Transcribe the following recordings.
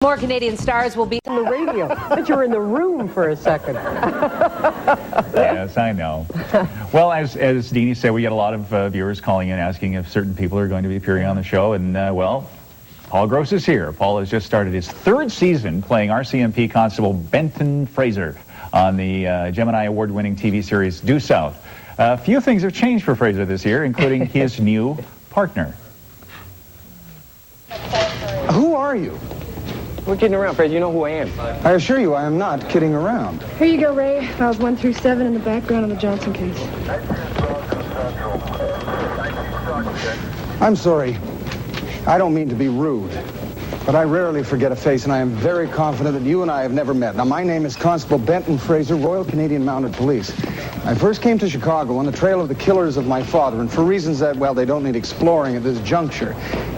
More Canadian stars will be on the radio, but you're in the room for a second. Yes, I know. Well, as Dini said, we get a lot of viewers calling in asking if certain people are going to be appearing on the show, and well, Paul Gross is here. Paul has just started his third season playing RCMP Constable Benton Fraser on the Gemini Award-winning TV series Due South. A few things have changed for Fraser this year, including his new partner. Who are you? We're kidding around, Fred. You know who I am. I assure you I am not kidding around. Here you go, Ray. Files 1 through 7 in the background of the Johnson case. I'm sorry. I don't mean to be rude, but I rarely forget a face, and I am very confident that you and I have never met. Now, my name is Constable Benton Fraser, Royal Canadian Mounted Police. I first came to Chicago on the trail of the killers of my father, and for reasons that, well, they don't need exploring at this juncture,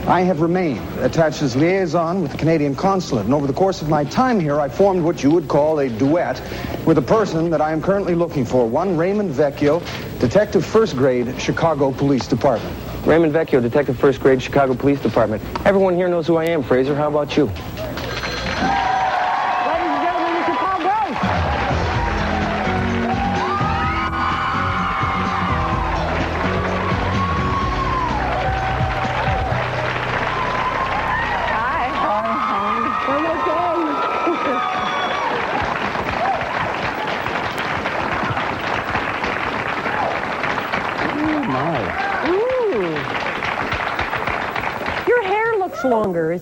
I have remained attached as liaison with the Canadian Consulate, and over the course of my time here, I formed what you would call a duet with a person that I am currently looking for, one Raymond Vecchio, Detective First Grade, Chicago Police Department. Raymond Vecchio, Detective First Grade, Chicago Police Department. Everyone here knows who I am, Fraser. How about you? Ladies and gentlemen, Mr. Paul Gross. Hi. I'm okay. Oh, my. Your hair looks longer.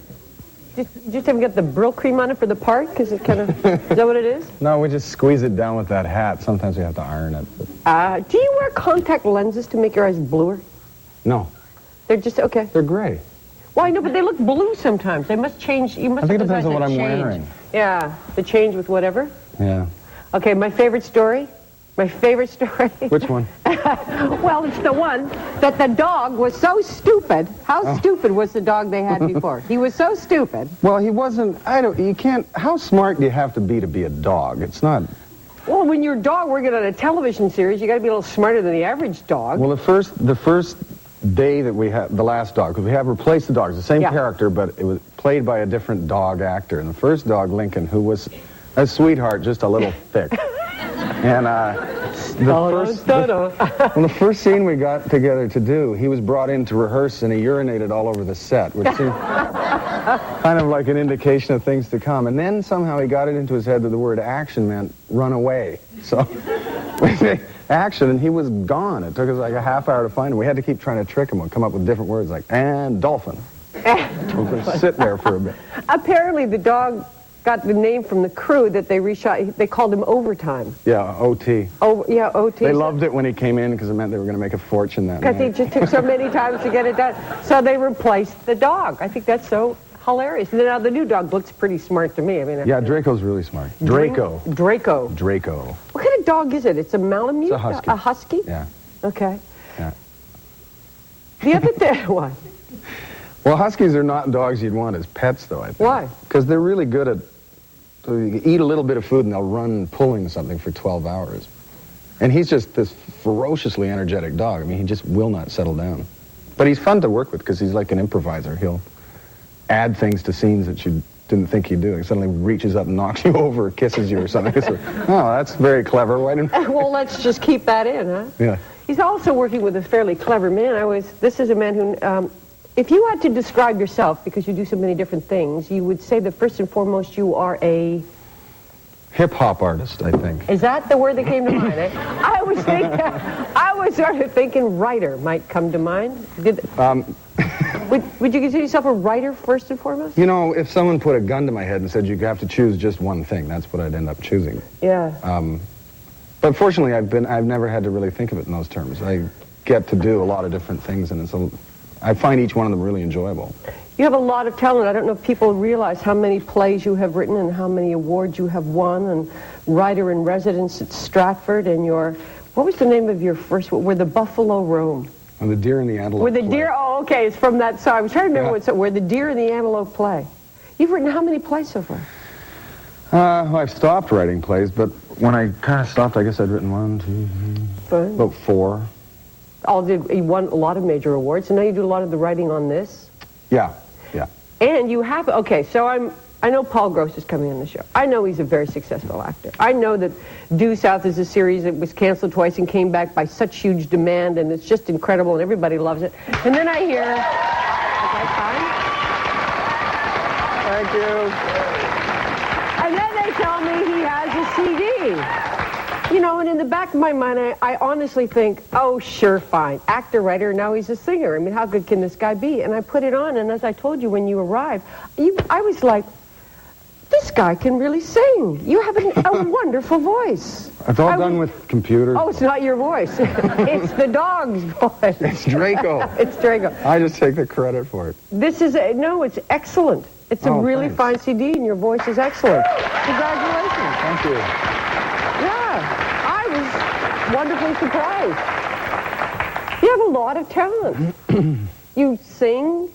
Just haven't got the Brill cream on it for the part? Because it kind of, is that what it is? No, we just squeeze it down with that hat. Sometimes we have to iron it. Do you wear contact lenses to make your eyes bluer? No, They're just, okay. they're gray. Well, I know, but they look blue sometimes. They must change. You must I think it have depends on what I'm change. wearing. Yeah, the change with whatever. Yeah. Okay, my favorite story. My favorite story. Which one? Well, it's the one that the dog was so stupid. How stupid was the dog they had before? He was so stupid. Well, he wasn't, you can't, how smart do you have to be a dog? It's not. Well, when you're a dog working on a television series, you got to be a little smarter than the average dog. Well, the first day that we had, the last dog, because we have replaced the dogs, the same character, but it was played by a different dog actor. And the first dog, Lincoln, who was a sweetheart, just a little thick. And the first scene we got together to do, he was brought in to rehearse and he urinated all over the set, which seemed kind of like an indication of things to come. And then somehow he got it into his head that the word action meant run away. So we say action, and he was gone. It took us like a half hour to find him. We had to keep trying to trick him and come up with different words like, and dolphin. We could sit there for a bit. Apparently the dog got the name from the crew that they reshot. They called him Overtime. Yeah, OT. Oh, yeah, OT. They loved it when he came in because it meant they were going to make a fortune that night. Because he just took so many times to get it done. So they replaced the dog. I think that's so hilarious. And now the new dog looks pretty smart to me. I mean, yeah, Draco's really smart. Draco. Draco. Draco. What kind of dog is it? It's a Malamute? It's a husky. A husky? Yeah. Okay. Yeah. The other thing, what? Well, huskies are not dogs you'd want as pets, though, I think. Why? Because they're really good at, so you eat a little bit of food and they'll run pulling something for 12 hours. And he's just this ferociously energetic dog. I mean, he just will not settle down. But he's fun to work with because he's like an improviser. He'll add things to scenes that you didn't think he'd do. He suddenly reaches up and knocks you over or kisses you or something. So, oh, that's very clever. Why didn't... Well, let's just keep that in, huh? Yeah. He's also working with a fairly clever man. This is a man who, if you had to describe yourself, because you do so many different things, you would say that first and foremost you are a... hip-hop artist, I think. Is that the word that came to mind? I was sort of thinking writer might come to mind. Would you consider yourself a writer first and foremost? You know, if someone put a gun to my head and said you have to choose just one thing, that's what I'd end up choosing. Yeah. But fortunately, I've never had to really think of it in those terms. I get to do a lot of different things, and I find each one of them really enjoyable. You have a lot of talent. I don't know if people realize how many plays you have written and how many awards you have won, and writer in residence at Stratford, and what was the name of your first one? Where the Buffalo Roam. And the Deer and the Antelope. Where the deer, oh, okay, it's from that song. I was trying to remember where the Deer and the Antelope play. You've written how many plays so far? I've stopped writing plays, but when I kind of stopped, I guess I'd written 1, 2, 3, about 4. You won a lot of major awards, and now you do a lot of the writing on this? Yeah, yeah. And you have, okay, so I know Paul Gross is coming on the show. I know he's a very successful actor. I know that Due South is a series that was canceled twice and came back by such huge demand, and it's just incredible, and everybody loves it. And then I hear... Is that fine? Thank you. And then they tell me he has a CD. You know, and in the back of my mind, I honestly think, oh, sure, fine. Actor, writer, now he's a singer. I mean, how good can this guy be? And I put it on, and as I told you when you arrived, I was like, this guy can really sing. You have a wonderful voice. It's all done with computers. Oh, it's not your voice. It's the dog's voice. It's Draco. It's Draco. I just take the credit for it. This is, no, it's excellent. It's a really fine CD, and your voice is excellent. Congratulations. Thank you. Yeah, I was wonderfully surprised. You have a lot of talent. You sing,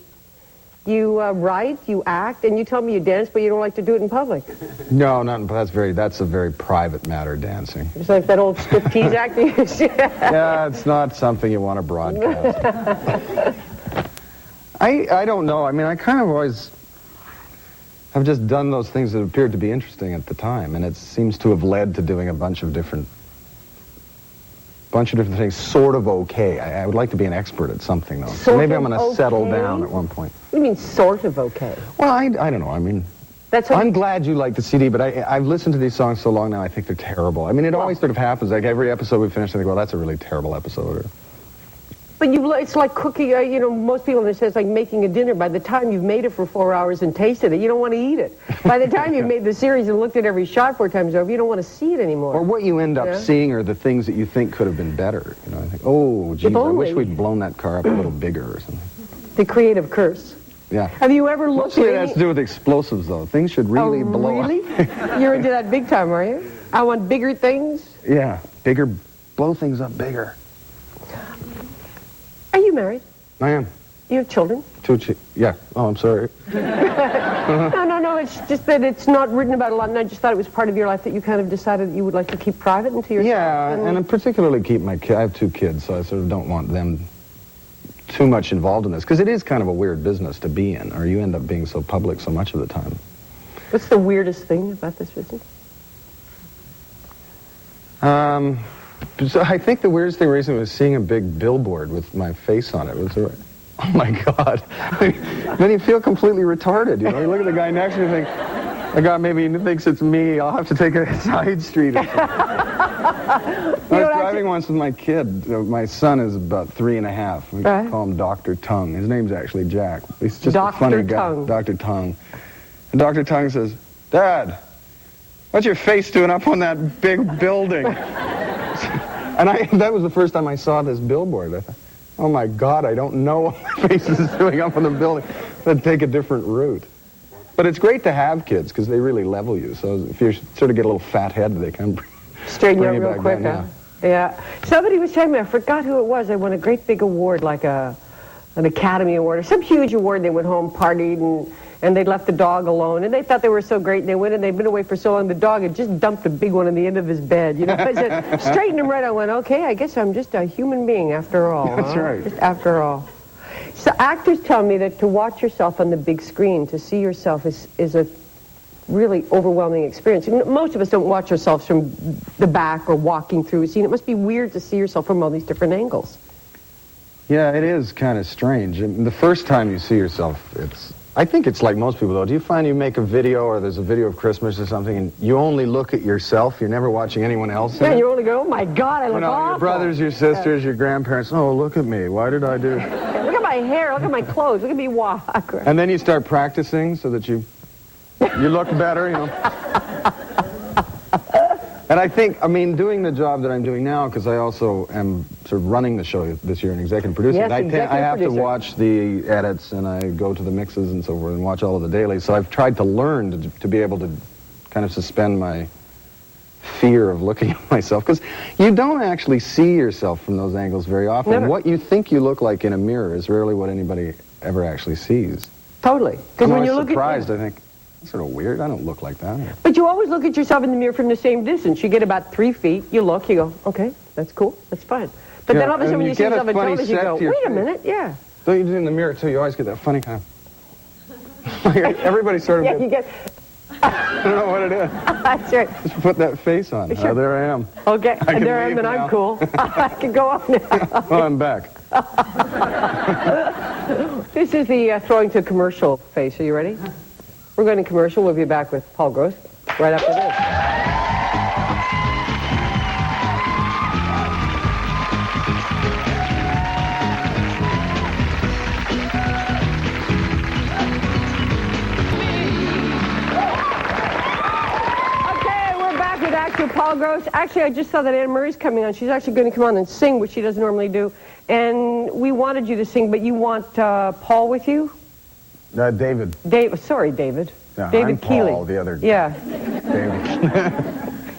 you write, you act, and you tell me you dance, but you don't like to do it in public. No, that's a very private matter, dancing. It's like that old striptease acting. Yeah, it's not something you want to broadcast. I don't know. I mean, I kind of always have just done those things that appeared to be interesting at the time, and it seems to have led to doing a bunch of different things sort of okay. I would like to be an expert at something, though. So maybe I'm going to settle down at one point. What do you mean, sort of okay? Well, I don't know. I mean, I'm glad you like the CD, but I've listened to these songs so long now, I think they're terrible. I mean, it always sort of happens. Like, every episode we finish, I think, well, that's a really terrible episode. But it's like cooking, you know, most people understand it's like making a dinner. By the time you've made it for 4 hours and tasted it, you don't want to eat it. By the time you've made the series and looked at every shot 4 times over, you don't want to see it anymore. Or what you end up seeing are the things that you think could have been better. You know, I think, oh, geez, I wish we'd blown that car up a little bigger or something. The creative curse. Yeah. Have you ever looked Mostly it has to do with explosives, though. Things should really blow up. You're into that big time, are you? I want bigger things? Yeah, bigger, blow things up bigger. Are you married? I am. You have children? 2 yeah. Oh, I'm sorry. No, it's just that it's not written about a lot, and I just thought it was part of your life that you kind of decided that you would like to keep private into yourself. Yeah, and I particularly keep my kids. I have 2 kids, so I sort of don't want them too much involved in this, because it is kind of a weird business to be in, or you end up being so public so much of the time. What's the weirdest thing about this business? So I think the weirdest thing recently was seeing a big billboard with my face on it. It was, oh my God. Then you feel completely retarded, you know? You look at the guy next to you and think, the guy maybe thinks it's me, I'll have to take a side street or something. I was driving once with my kid. My son is about 3 and a half. We call him Dr. Tongue. His name's actually Jack. He's just a funny guy. Dr. Tongue. And Dr. Tongue says, Dad, what's your face doing up on that big building? And that was the first time I saw this billboard. I thought, oh my God, I don't know what my face is doing up on the building. I'd take a different route. But it's great to have kids because they really level you. So if you sort of get a little fat head, they can straighten you out real quick, huh? Yeah. Somebody was telling me, I forgot who it was. They won a great big award, like an Academy Award or some huge award. They went home, partied, and they left the dog alone. And they thought they were so great. And they went and they'd been away for so long. The dog had just dumped a big one on the end of his bed. You know, I said, straighten him right. I went, okay, I guess I'm just a human being after all. That's right. Just after all. So actors tell me that to watch yourself on the big screen, to see yourself is a really overwhelming experience. Most of us don't watch ourselves from the back or walking through a scene. It must be weird to see yourself from all these different angles. Yeah, it is kind of strange. The first time you see yourself, I think it's like most people, though. Do you find you make a video or there's a video of Christmas or something and you only look at yourself? You're never watching anyone else? Yeah, you only go, oh my God, I look awful. Your brothers, your sisters, your grandparents, oh, look at me. Why did I do? Look at my hair, look at my clothes, look at me walk. And then you start practicing so that you look better, you know. And I think, I mean, doing the job that I'm doing now, because I also am sort of running the show this year and executive producing, yes, I have to watch the edits and I go to the mixes and so forth and watch all of the dailies. So I've tried to learn to be able to kind of suspend my fear of looking at myself, because you don't actually see yourself from those angles very often. Never. What you think you look like in a mirror is rarely what anybody ever actually sees. Totally. I'm always surprised. I think, that's sort of weird. I don't look like that. But you always look at yourself in the mirror from the same distance. You get about 3 feet, you look, you go, okay, that's cool, that's fine. But then all of a sudden when you see yourself in television, you go, wait a minute, yeah. Don't you do it in the mirror too? You always get that funny kind of... Everybody sort of... Yeah, you get... I don't know what it is. That's right. Just put that face on. Sure. There I am. Okay, I can and there I am, leave and I'm now. cool. I can go on now. Oh, I'm back. This is the throwing to commercial face. Are you ready? We're going to commercial. We'll be back with Paul Gross right after this. Actor Paul Gross. Actually, I just saw that Anne Murray's coming on. She's actually going to come on and sing, which she doesn't normally do. And we wanted you to sing, but you want Paul with you? David. Sorry, David. Yeah, David I'm Keeley. Paul, the other. Yeah. David.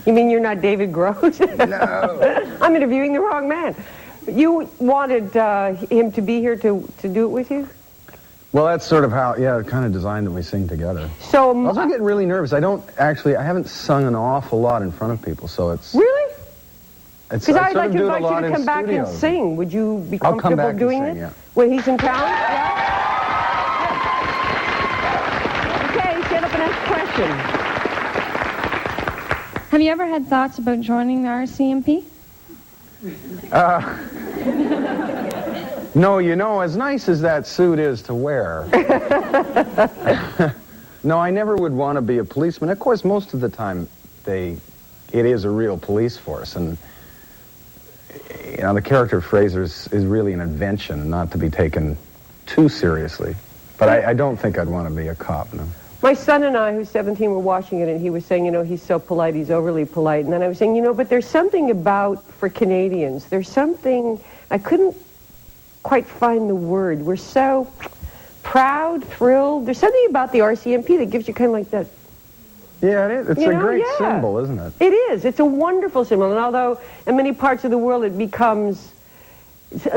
You mean you're not David Gross? No. I'm interviewing the wrong man. You wanted him to be here to do it with you? Well, that's sort of how, kind of designed that we sing together. So I also get really nervous. I haven't sung an awful lot in front of people, so it's... Really? Because I'd like to invite you to come back and sing. Would you be comfortable doing it? Yeah. When he's in town? Yeah? Okay, set up an next question. Have you ever had thoughts about joining the RCMP? No, as nice as that suit is to wear. No, I never would want to be a policeman. Of course, most of the time, it is a real police force, and the character of Fraser is really an invention, not to be taken too seriously. But I don't think I'd want to be a cop, no. My son and I, who's 17, were watching it, and he was saying, he's so polite, he's overly polite. And then I was saying, but there's something for Canadians, there's something, I couldn't quite find the word. We're so proud, thrilled. There's something about the RCMP that gives you kind of like that. Yeah, it is. It's a great symbol, isn't it? It is. It's a wonderful symbol. And although in many parts of the world it becomes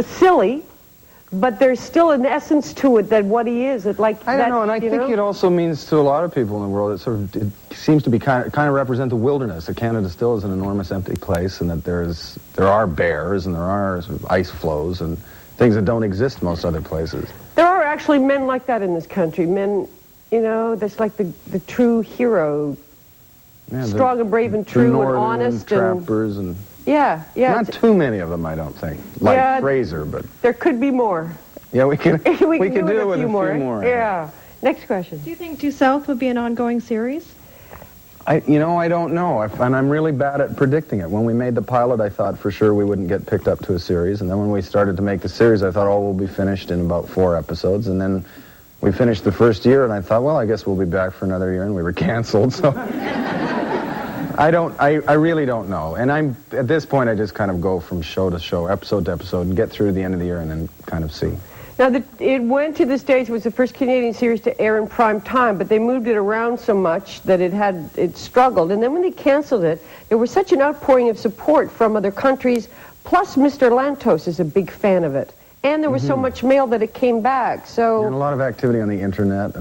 silly, but there's still an essence to it that what he is. I don't know, and I think it also means to a lot of people in the world, it seems to be kind of represent the wilderness. That Canada still is an enormous empty place, and that there are bears and there are sort of ice flows and things that don't exist most other places. There are actually men like that in this country. Men, that's like the true hero. Yeah, strong and brave and true and honest. Trappers and... Yeah. Not too many of them, I don't think. Like Fraser, but... There could be more. Yeah, we could do it with a few more. Yeah. Next question. Do you think Due South would be an ongoing series? I don't know, and I'm really bad at predicting it. When we made the pilot, I thought for sure we wouldn't get picked up to a series, and then when we started to make the series, I thought, we'll be finished in about 4 episodes, and then we finished the first year, and I thought, well, I guess we'll be back for another year, and we were canceled, so... I really don't know, and at this point, I just kind of go from show to show, episode to episode, and get through the end of the year, and then kind of see. Now, it went to the States. It was the first Canadian series to air in prime time, but they moved it around so much that it struggled. And then when they canceled it, there was such an outpouring of support from other countries, plus Mr. Lantos is a big fan of it. And there was so much mail that it came back, so... And a lot of activity on the internet,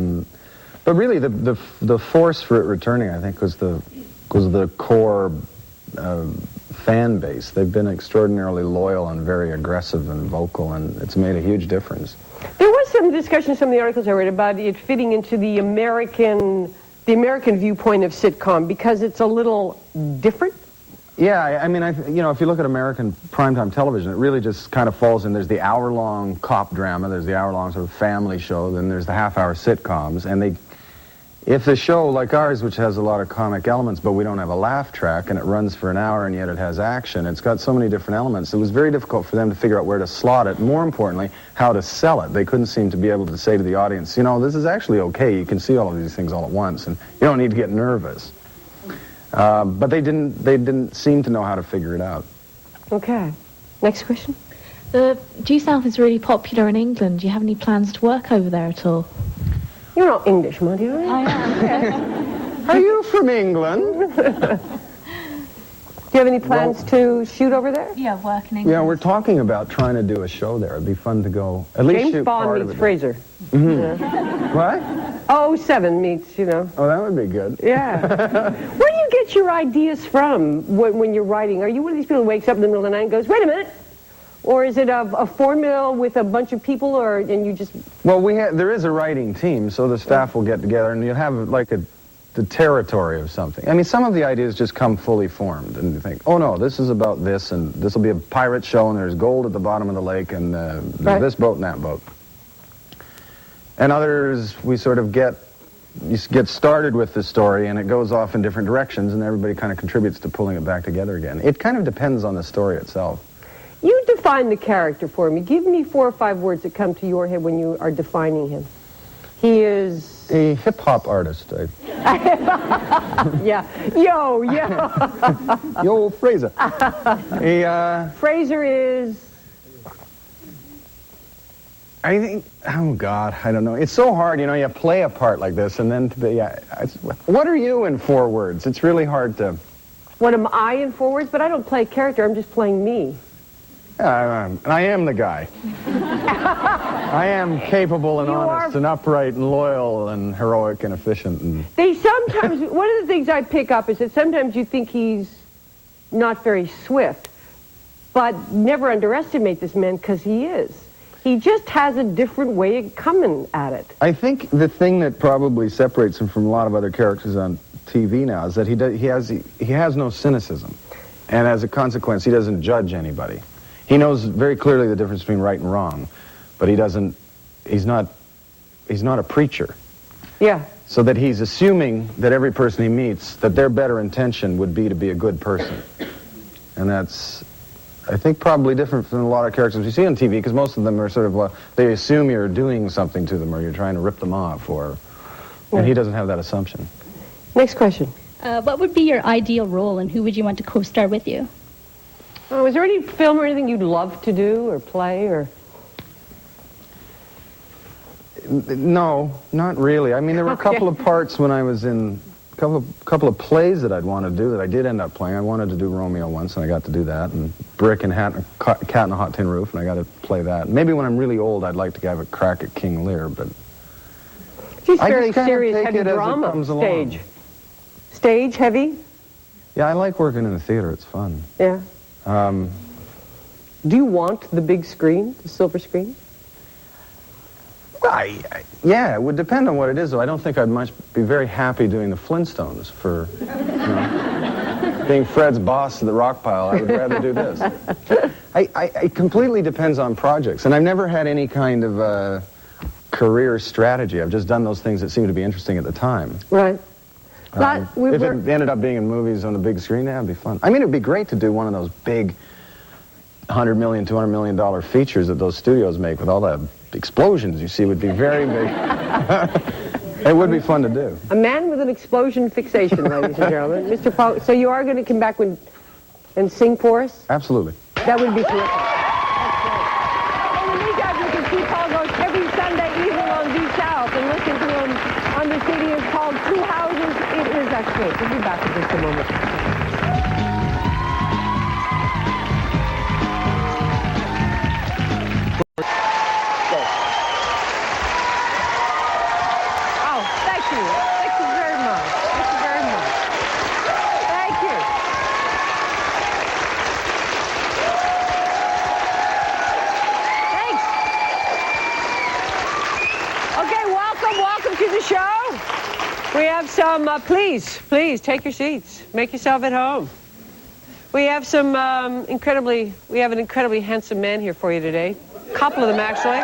but really the force for it returning, I think, was the core fan base. They've been extraordinarily loyal and very aggressive and vocal, and it's made a huge difference. There was some discussion in some of the articles I read about it fitting into the American viewpoint of sitcom because it's a little different. Yeah, I mean, if you look at American primetime television, it really just kind of falls in. There's the hour-long cop drama, there's the hour-long sort of family show, then there's the half-hour sitcoms, and if the show, like ours, which has a lot of comic elements, but we don't have a laugh track, and it runs for an hour, and yet it has action, it's got so many different elements, it was very difficult for them to figure out where to slot it, more importantly, how to sell it. They couldn't seem to be able to say to the audience, this is actually okay, you can see all of these things all at once, and you don't need to get nervous. But they didn't seem to know how to figure it out. Okay. Next question. The Due South is really popular in England. Do you have any plans to work over there at all? You're not English, Monty, are you? I am. Are you from England? Do you have any plans to shoot over there? Yeah, work in England. Yeah, we're talking about trying to do a show there. It'd be fun to go. At least James shoot Bond part meets of it. Fraser. Mm-hmm. What? 07 meets, Oh, that would be good. Yeah. Where do you get your ideas from when you're writing? Are you one of these people who wakes up in the middle of the night and goes, wait a minute? Or is it a formula with a bunch of people, and you just... Well, there is a writing team, so the staff will get together, and you'll have the territory of something. I mean, some of the ideas just come fully formed, and you think, oh no, this is about this, and this will be a pirate show, and there's gold at the bottom of the lake, and there's this boat and that boat. And others, we sort of get started with the story, and it goes off in different directions, and everybody kind of contributes to pulling it back together again. It kind of depends on the story itself. You define the character for me. Give me 4 or 5 words that come to your head when you are defining him. He is... a hip-hop artist. Yeah. Yo. Yo, Fraser. Fraser is... I think, oh God, I don't know. It's so hard, you know, you play a part like this, and then, what are you in 4 words? It's really hard to... What am I in 4 words? But I don't play a character, I'm just playing me. And I am the guy. I am capable and honest and upright and loyal and heroic and efficient. And they sometimes, one of the things I pick up is that sometimes you think he's not very swift, but never underestimate this man because he is. He just has a different way of coming at it. I think the thing that probably separates him from a lot of other characters on TV now is that he has no cynicism. And as a consequence, he doesn't judge anybody. He knows very clearly the difference between right and wrong, but he's not a preacher. Yeah. So that he's assuming that every person he meets, that their better intention would be to be a good person. And that's, I think, probably different from a lot of characters we see on TV, because most of them are sort of, they assume you're doing something to them or you're trying to rip them off, and he doesn't have that assumption. Next question. What would be your ideal role, and who would you want to co-star with you? Oh, is there any film or anything you'd love to do or play or? No, not really. I mean, there were a couple of parts when I was in a couple of plays that I'd want to do that I did end up playing. I wanted to do Romeo once, and I got to do that, and Brick and Cat in a Hot Tin Roof, and I got to play that. Maybe when I'm really old, I'd like to have a crack at King Lear, but she's fairly serious, heavy drama stage. Stage heavy. Yeah, I like working in the theater. It's fun. Yeah. Do you want the big screen, the silver screen? Well, yeah, it would depend on what it is, though. I don't think I'd be very happy doing the Flintstones for, being Fred's boss of the rock pile. I would rather do this. It completely depends on projects, and I've never had any kind of career strategy. I've just done those things that seem to be interesting at the time. Right. If it ended up being in movies on the big screen, that'd be fun. I mean, it'd be great to do one of those big $100 million, $200 million features that those studios make with all the explosions you see. Would be very big. It would be fun to do. A man with an explosion fixation, ladies and gentlemen. Mr. Paul, so you are going to come back and sing for us? Absolutely. That would be terrific. In the meantime, you can see Paul Gross every Sunday evening on V South and listen to him on the CD. It's called Two Houses. It is excellent. We'll be back in just a moment. Please take your seats. Make yourself at home. We have some an incredibly handsome man here for you today. A couple of them, actually.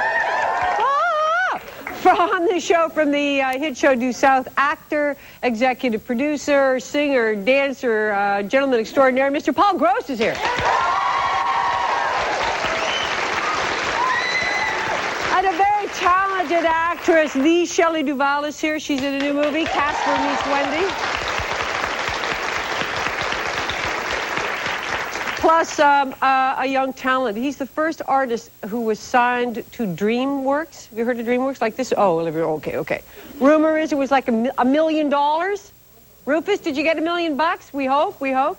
From the show, from the hit show Due South, actor, executive producer, singer, dancer, gentleman extraordinary, Mr. Paul Gross is here. And a very talented actress, the Shelley Duvall, is here. She's in a new movie, Casper Meets Wendy. Plus a young talent. He's the first artist who was signed to DreamWorks. Have you heard of DreamWorks? Like this? Oh, okay. Rumor is it was like $1 million. Rufus, did you get $1 million? We hope.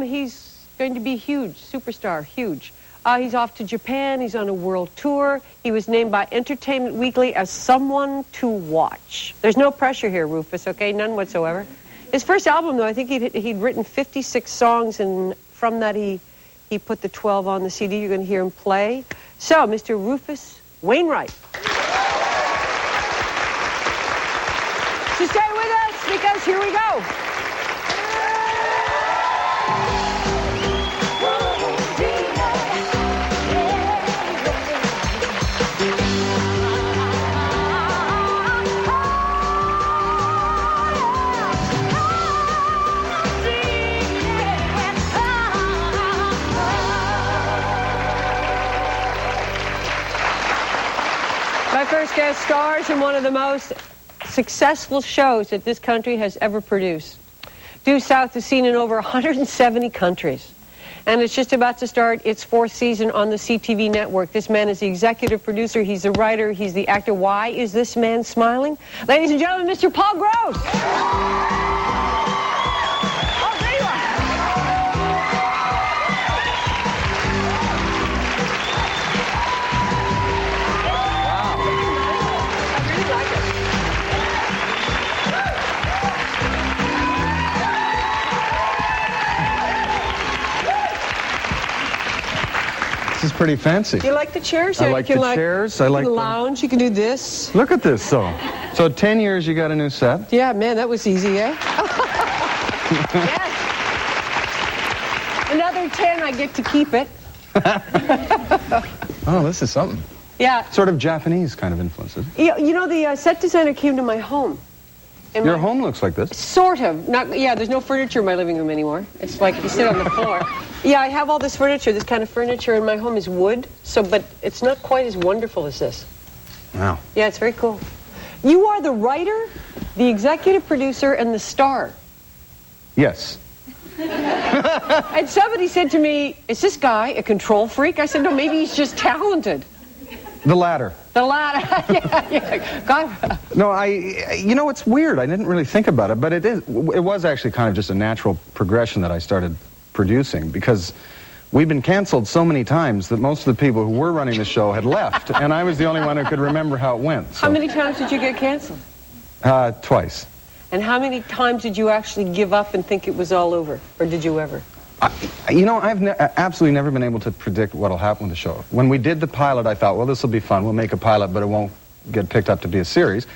He's going to be huge, superstar, huge. He's off to Japan. He's on a world tour. He was named by Entertainment Weekly as someone to watch. There's no pressure here, Rufus, okay? None whatsoever. His first album, though, I think he'd written 56 songs, and from that he put the 12 on the CD. You're going to hear him play. So, Mr. Rufus Wainwright. So stay with us, stars. Here we go. My first guest stars in one of the most successful shows that this country has ever produced. Due South is seen in over 170 countries. And it's just about to start its fourth season on the CTV network. This man is the executive producer, he's the writer, he's the actor. Why is this man smiling? Ladies and gentlemen, Mr. Paul Gross. Oh, there you are. This is pretty fancy. Do you like the chairs? I like the chairs. I like the the lounge. You can do this. Look at this, so 10 years you got a new set? Yeah, man, that was easy, eh? Yes. Another 10, I get to keep it. Oh, this is something. Yeah. Sort of Japanese kind of influences. You know, the set designer came to my home. And Your home looks like this. Sort of. Not. Yeah, there's no furniture in my living room anymore. It's like you sit on the floor. Yeah, I have all this furniture, this kind of furniture, and my home is wood, but it's not quite as wonderful as this. Wow. Yeah, it's very cool. You are the writer, the executive producer, and the star. Yes. And somebody said to me, is this guy a control freak? I said, no, maybe he's just talented. The latter. The latter. Yeah. God. No, you know, it's weird. I didn't really think about it, but it was actually kind of just a natural progression that I started producing, because we've been canceled so many times that most of the people who were running the show had left, and I was the only one who could remember how it went. So. How many times did you get canceled? Twice. And how many times did you actually give up and think it was all over? Or did you ever? You know, I've absolutely never been able to predict what will happen with the show. When we did the pilot, I thought, well, this will be fun. We'll make a pilot, but it won't get picked up to be a series.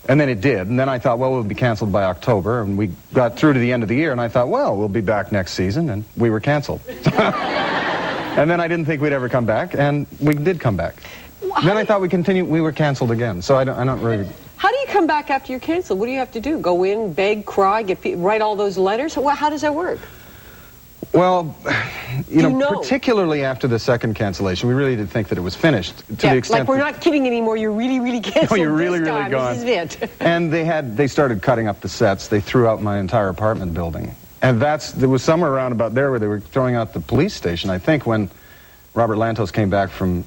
And then it did. And then I thought, well, we'll be canceled by October. And we got through to the end of the year, and I thought, well, we'll be back next season. And we were canceled. And then I didn't think we'd ever come back, and we did come back. Then I thought we were canceled again. So I don't really... How do you come back after you're canceled? What do you have to do? Go in, beg, cry, write all those letters? How does that work? Well, you know, particularly after the second cancellation, we really did think that it was finished. To the extent like we're not kidding annie you're really, really canceled. No, you're really, this really time. gone. This is it. And they started cutting up the sets. They threw out my entire apartment building. And there was somewhere around about there where they were throwing out the police station, I think, when Robert Lantos came back from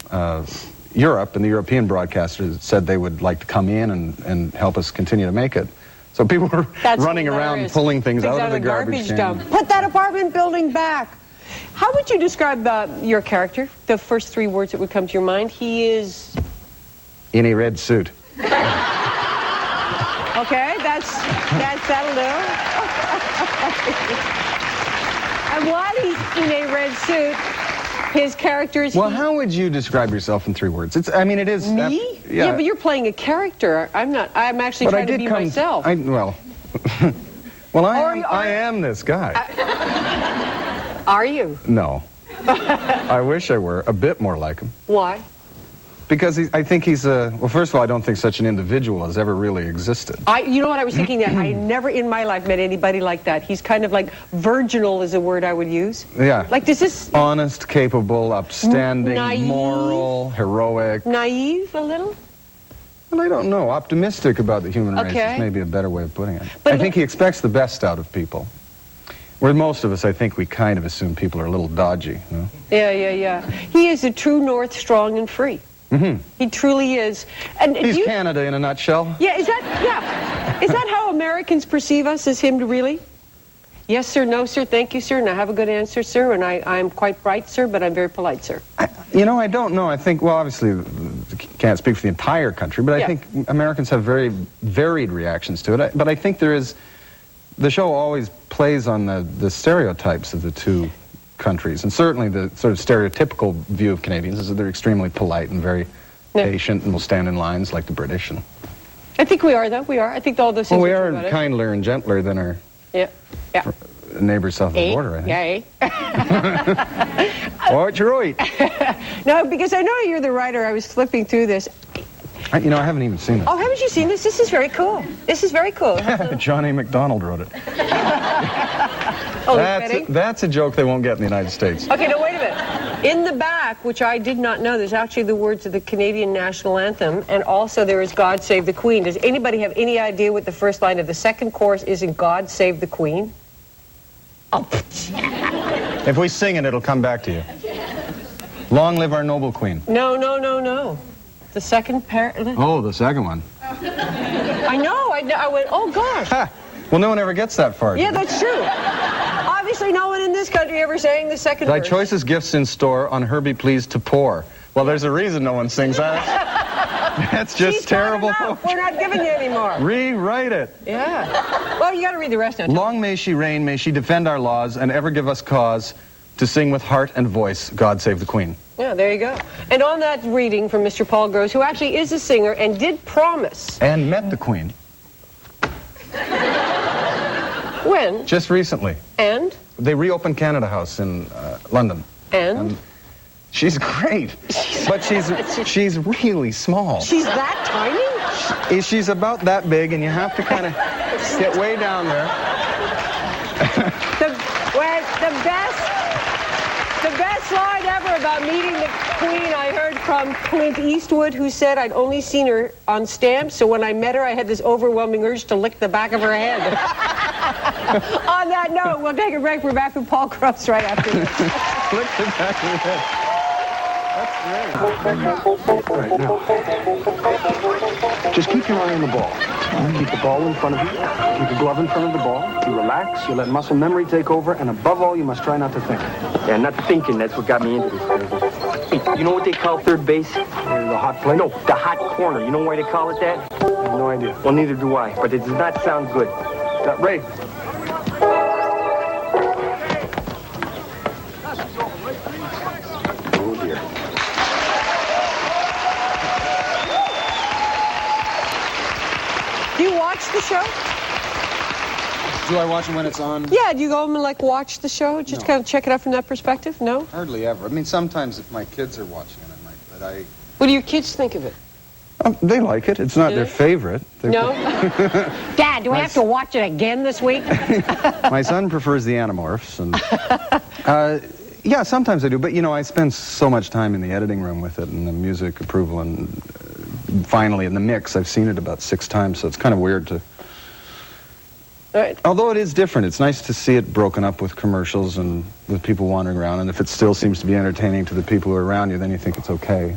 Europe, and the European broadcasters said they would like to come in and help us continue to make it. So people were running around pulling things out of the garbage dump. Put that apartment building back. How would you describe your character? The first three words that would come to your mind. He is... in a red suit. Okay, that'll do. And while he's in a red suit, his character is... Well, how would you describe yourself in 3 words? It is... Me? Yeah, but you're playing a character. I'm not. I'm actually trying to be myself. Well, I am this guy. Are you? No. I wish I were a bit more like him. Why? Because I think he's well, first of all, I don't think such an individual has ever really existed. You know what I was thinking that? I never in my life met anybody like that. He's kind of like virginal is a word I would use. Yeah. Like this is... honest, capable, upstanding, naive, moral, heroic. Naive a little? Well, I don't know. Optimistic about the human race is maybe a better way of putting it. But I think he expects the best out of people. Where most of us, I think we kind of assume people are a little dodgy. You know? Yeah. He is a true north, strong and free. Mm-hmm. He truly is. And he's Canada in a nutshell. Yeah, is that how Americans perceive us, as him really? Yes, sir, no, sir, thank you, sir, and I have a good answer, sir, and I'm quite bright, sir, but I'm very polite, sir. I don't know. I think, well, obviously, can't speak for the entire country, but I think Americans have very varied reactions to it. But I think the show always plays on the stereotypes of the two countries, and certainly the sort of stereotypical view of Canadians is that they're extremely polite and very patient and will stand in lines like the British. I think we are, though. We are. I think all those things Well, we are are true about it. kinder and gentler than our Yeah. Yeah. neighbors south of the border, I think. Yeah. Oh, you're right. No, because I know you're the writer. I was flipping through this. I haven't even seen it. Oh, haven't you seen this? This is very cool. This is very cool. John A. McDonald wrote it. Oh, Petty? That's a joke they won't get in the United States. Okay, no, wait a minute. In the back, which I did not know, there's actually the words of the Canadian national anthem, and also there is God Save the Queen. Does anybody have any idea what the first line of the second chorus is in God Save the Queen? Oh. If we sing it, it'll come back to you. Long live our noble queen. No, no, no, no. The second pair. Oh, the second one. I know. I went, oh, gosh. Ha! Well, no one ever gets that far. Yeah, that's true. Obviously, no one in this country ever sang the second Thy verse. choicest gifts in store on her be pleased to pour. Well, there's a reason no one sings that. That's just She's terrible. We're not giving you any more. Rewrite it. Yeah. Well, you got to read the rest now. Long may she reign, may she defend our laws, and ever give us cause to sing with heart and voice, God Save the Queen. Yeah, there you go. And on that reading from Mr. Paul Gross, who actually is a singer and did promise. And met the Queen. When? Just recently. And? They reopened Canada House in London. And? She's great, but she's really small. She's that tiny? She's about that big, and you have to kind of get way down there. The best line ever about meeting the Queen I heard from Clint Eastwood, who said, I'd only seen her on stamps, so when I met her, I had this overwhelming urge to lick the back of her head. On that note, we'll take a break. We're back with Paul Gross right after this. Lick the back of her head. Right now. Just keep your eye on the ball. Keep the ball in front of you. Keep a glove in front of the ball. You relax, you let muscle memory take over, and above all, you must try not to think. Yeah, not thinking, that's what got me into this. Hey, you know what they call third base? The hot plate? No, the hot corner. You know why they call it that? I have no idea. Well, neither do I, but it does not sound good. Ray. Oh, dear. Do you watch the show? Do I watch it when it's on? Yeah, do you go home and, like, watch the show? Just kind of check it out from that perspective? No? Hardly ever. I mean, sometimes if my kids are watching it, I might, but I... What do your kids think of it? They like it. It's not Do their they? favorite. No? Dad, do I have to watch it again this week? My son prefers the Animorphs, and yeah, sometimes I do. But I spend so much time in the editing room with it, and the music approval, and finally in the mix. I've seen it about 6 times, so it's kind of weird to. Right. Although it is different, it's nice to see it broken up with commercials and with people wandering around. And if it still seems to be entertaining to the people who are around you, then you think it's okay.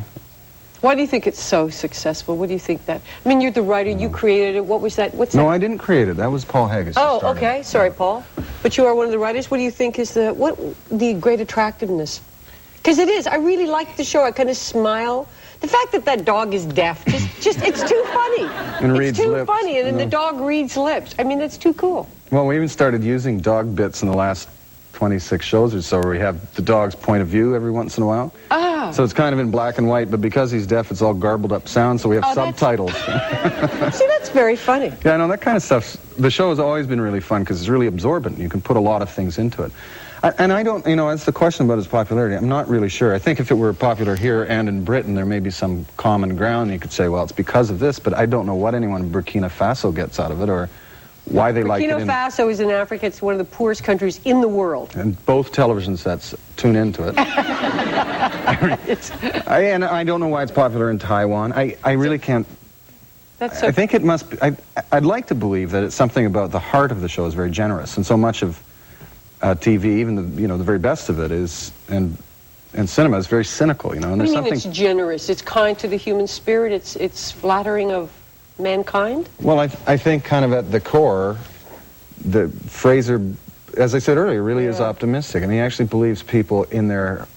Why do you think it's so successful? What do you think that? I mean, you're the writer. You created it. What was that? What's No, that? I didn't create it. That was Paul Haggis. who Oh, started okay. it. Sorry, Paul. But you are one of the writers. What do you think is the great attractiveness? Because it is. I really like the show. I kind of smile. The fact that that dog is deaf, just it's too funny. And it's reads too lips, funny, and then the dog reads lips. I mean, that's too cool. Well, we even started using dog bits in the last 26 shows or so, where we have the dog's point of view every once in a while. Ah. So it's kind of in black and white, but because he's deaf, it's all garbled up sound, so we have subtitles. See, that's very funny. Yeah, no, that kind of stuff. The show has always been really fun because it's really absorbent. You can put a lot of things into it. And I don't, that's the question about its popularity. I'm not really sure. I think if it were popular here and in Britain, there may be some common ground. You could say, well, it's because of this, but I don't know what anyone in Burkina Faso gets out of it or why they like it. Burkina Faso is in Africa. It's one of the poorest countries in the world. And both television sets tune into it. And I don't know why it's popular in Taiwan. I really can't. That's so I think it must be. I'd like to believe that it's something about the heart of the show is very generous, and so much of TV, even the very best of it, is and cinema is very cynical. And What do there's you mean something. it's generous? It's kind to the human spirit. It's flattering of mankind. Well, I think kind of at the core, the Fraser, as I said earlier, really is optimistic, and he actually believes people in their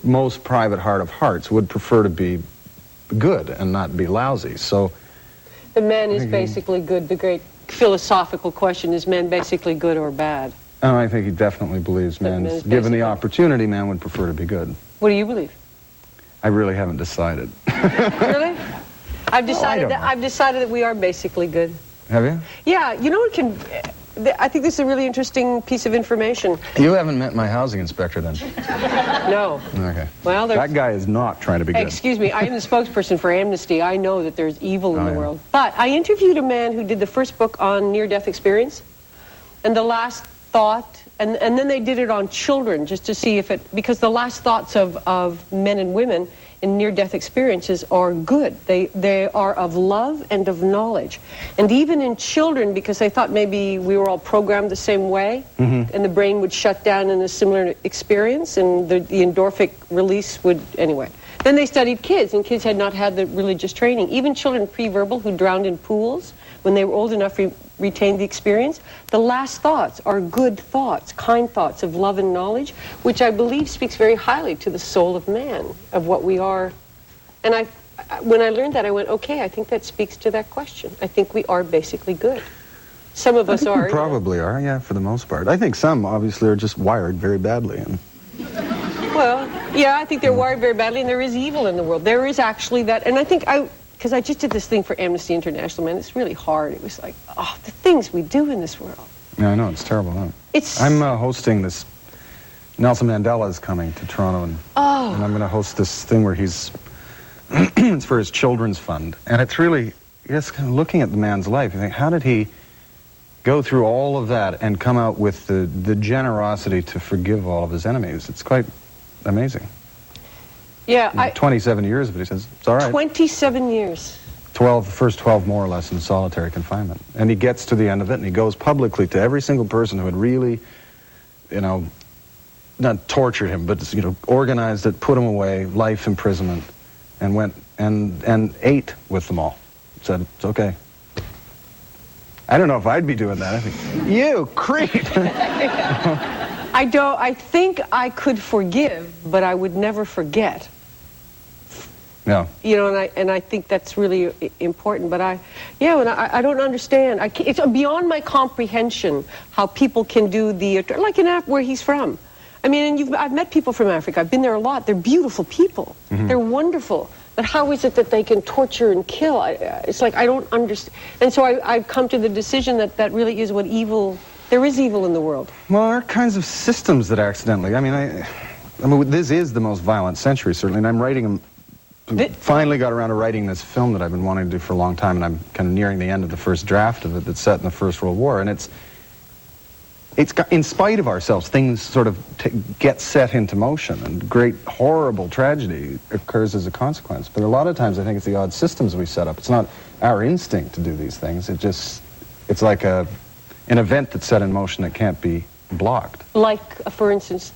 most private heart of hearts would prefer to be good and not be lousy. So The man is basically good. The great philosophical question, is man basically good or bad? I think he definitely believes man man, is given basically- the opportunity, man would prefer to be good. What do you believe? I really haven't decided. Really? I've decided that we are basically good. Have you? Yeah, you know, I think this is a really interesting piece of information. You haven't met my housing inspector then? No. Okay. Well, that guy is not trying to be good. Excuse me, I am the spokesperson for Amnesty. I know that there's evil in the world. But I interviewed a man who did the first book on near-death experience, and the last thought, and then they did it on children just to see if it, because the last thoughts of men and women in near-death experiences are good. They are of love and of knowledge. And even in children, because they thought maybe we were all programmed the same way, and the brain would shut down in a similar experience, and the endorphic release would, anyway. Then they studied kids, and kids had not had the religious training. Even children pre-verbal who drowned in pools, when they were old enough, retained the experience. The last thoughts are good thoughts, kind thoughts of love and knowledge, which I believe speaks very highly to the soul of man, of what we are. And when I learned that, I went, okay, I think that speaks to that question. I think we are basically good. Some of us are. We probably are, yeah, for the most part. I think some, obviously, are just wired very badly. Well, yeah, I think they're wired very badly, and there is evil in the world. There is actually that, and I think because I just did this thing for Amnesty International, man, it's really hard. It was like, oh, the things we do in this world. Yeah, I know, it's terrible, huh? I'm hosting this, Nelson Mandela is coming to Toronto, and I'm going to host this thing where he's, it's for his children's fund, and it's really, just kind of looking at the man's life, you think, how did he go through all of that and come out with the generosity to forgive all of his enemies? It's quite amazing. Yeah, 27 years, but he says, it's all right. 27 years. The first 12 more or less in solitary confinement. And he gets to the end of it, and he goes publicly to every single person who had really, you know, not tortured him, but, you know, organized it, put him away, life imprisonment, and went and ate with them all. Said, it's okay. I don't know if I'd be doing that. I think, you creep! I think I could forgive, but I would never forget. Yeah. You know, and I think that's really important. But I don't understand. It's beyond my comprehension how people can do like in where he's from. I mean, and I've met people from Africa. I've been there a lot. They're beautiful people. They're wonderful. But how is it that they can torture and kill? It's like I don't understand. And so I've come to the decision that really is what evil. There is evil in the world. Well, there are kinds of systems that accidentally. I mean, this is the most violent century, certainly, and I'm writing. Finally got around to writing this film that I've been wanting to do for a long time, and I'm kind of nearing the end of the first draft of it that's set in the First World War, and it's in spite of ourselves, things sort of get set into motion, and great, horrible tragedy occurs as a consequence. But a lot of times I think it's the odd systems we set up. It's not our instinct to do these things. It's like an event that's set in motion that can't be blocked. Like, for instance?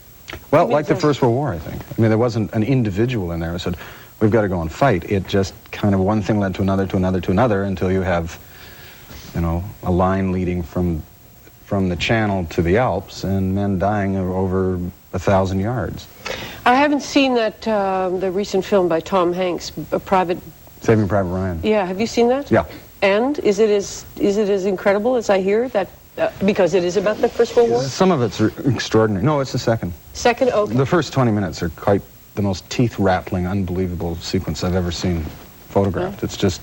Well, like the First World War, I think. I mean, there wasn't an individual in there who said, we've got to go and fight. It just kind of one thing led to another, to another, to another, until you have, you know, a line leading from the Channel to the Alps, and men dying over 1,000 yards. I haven't seen that, the recent film by Tom Hanks, Saving Private Ryan. Yeah, have you seen that? Yeah. And is it as incredible as I hear that? Because it is about the First World War? Some of it's extraordinary. No, it's the second. Second? Okay. The first 20 minutes are quite the most teeth-rattling, unbelievable sequence I've ever seen photographed. Yeah. It's just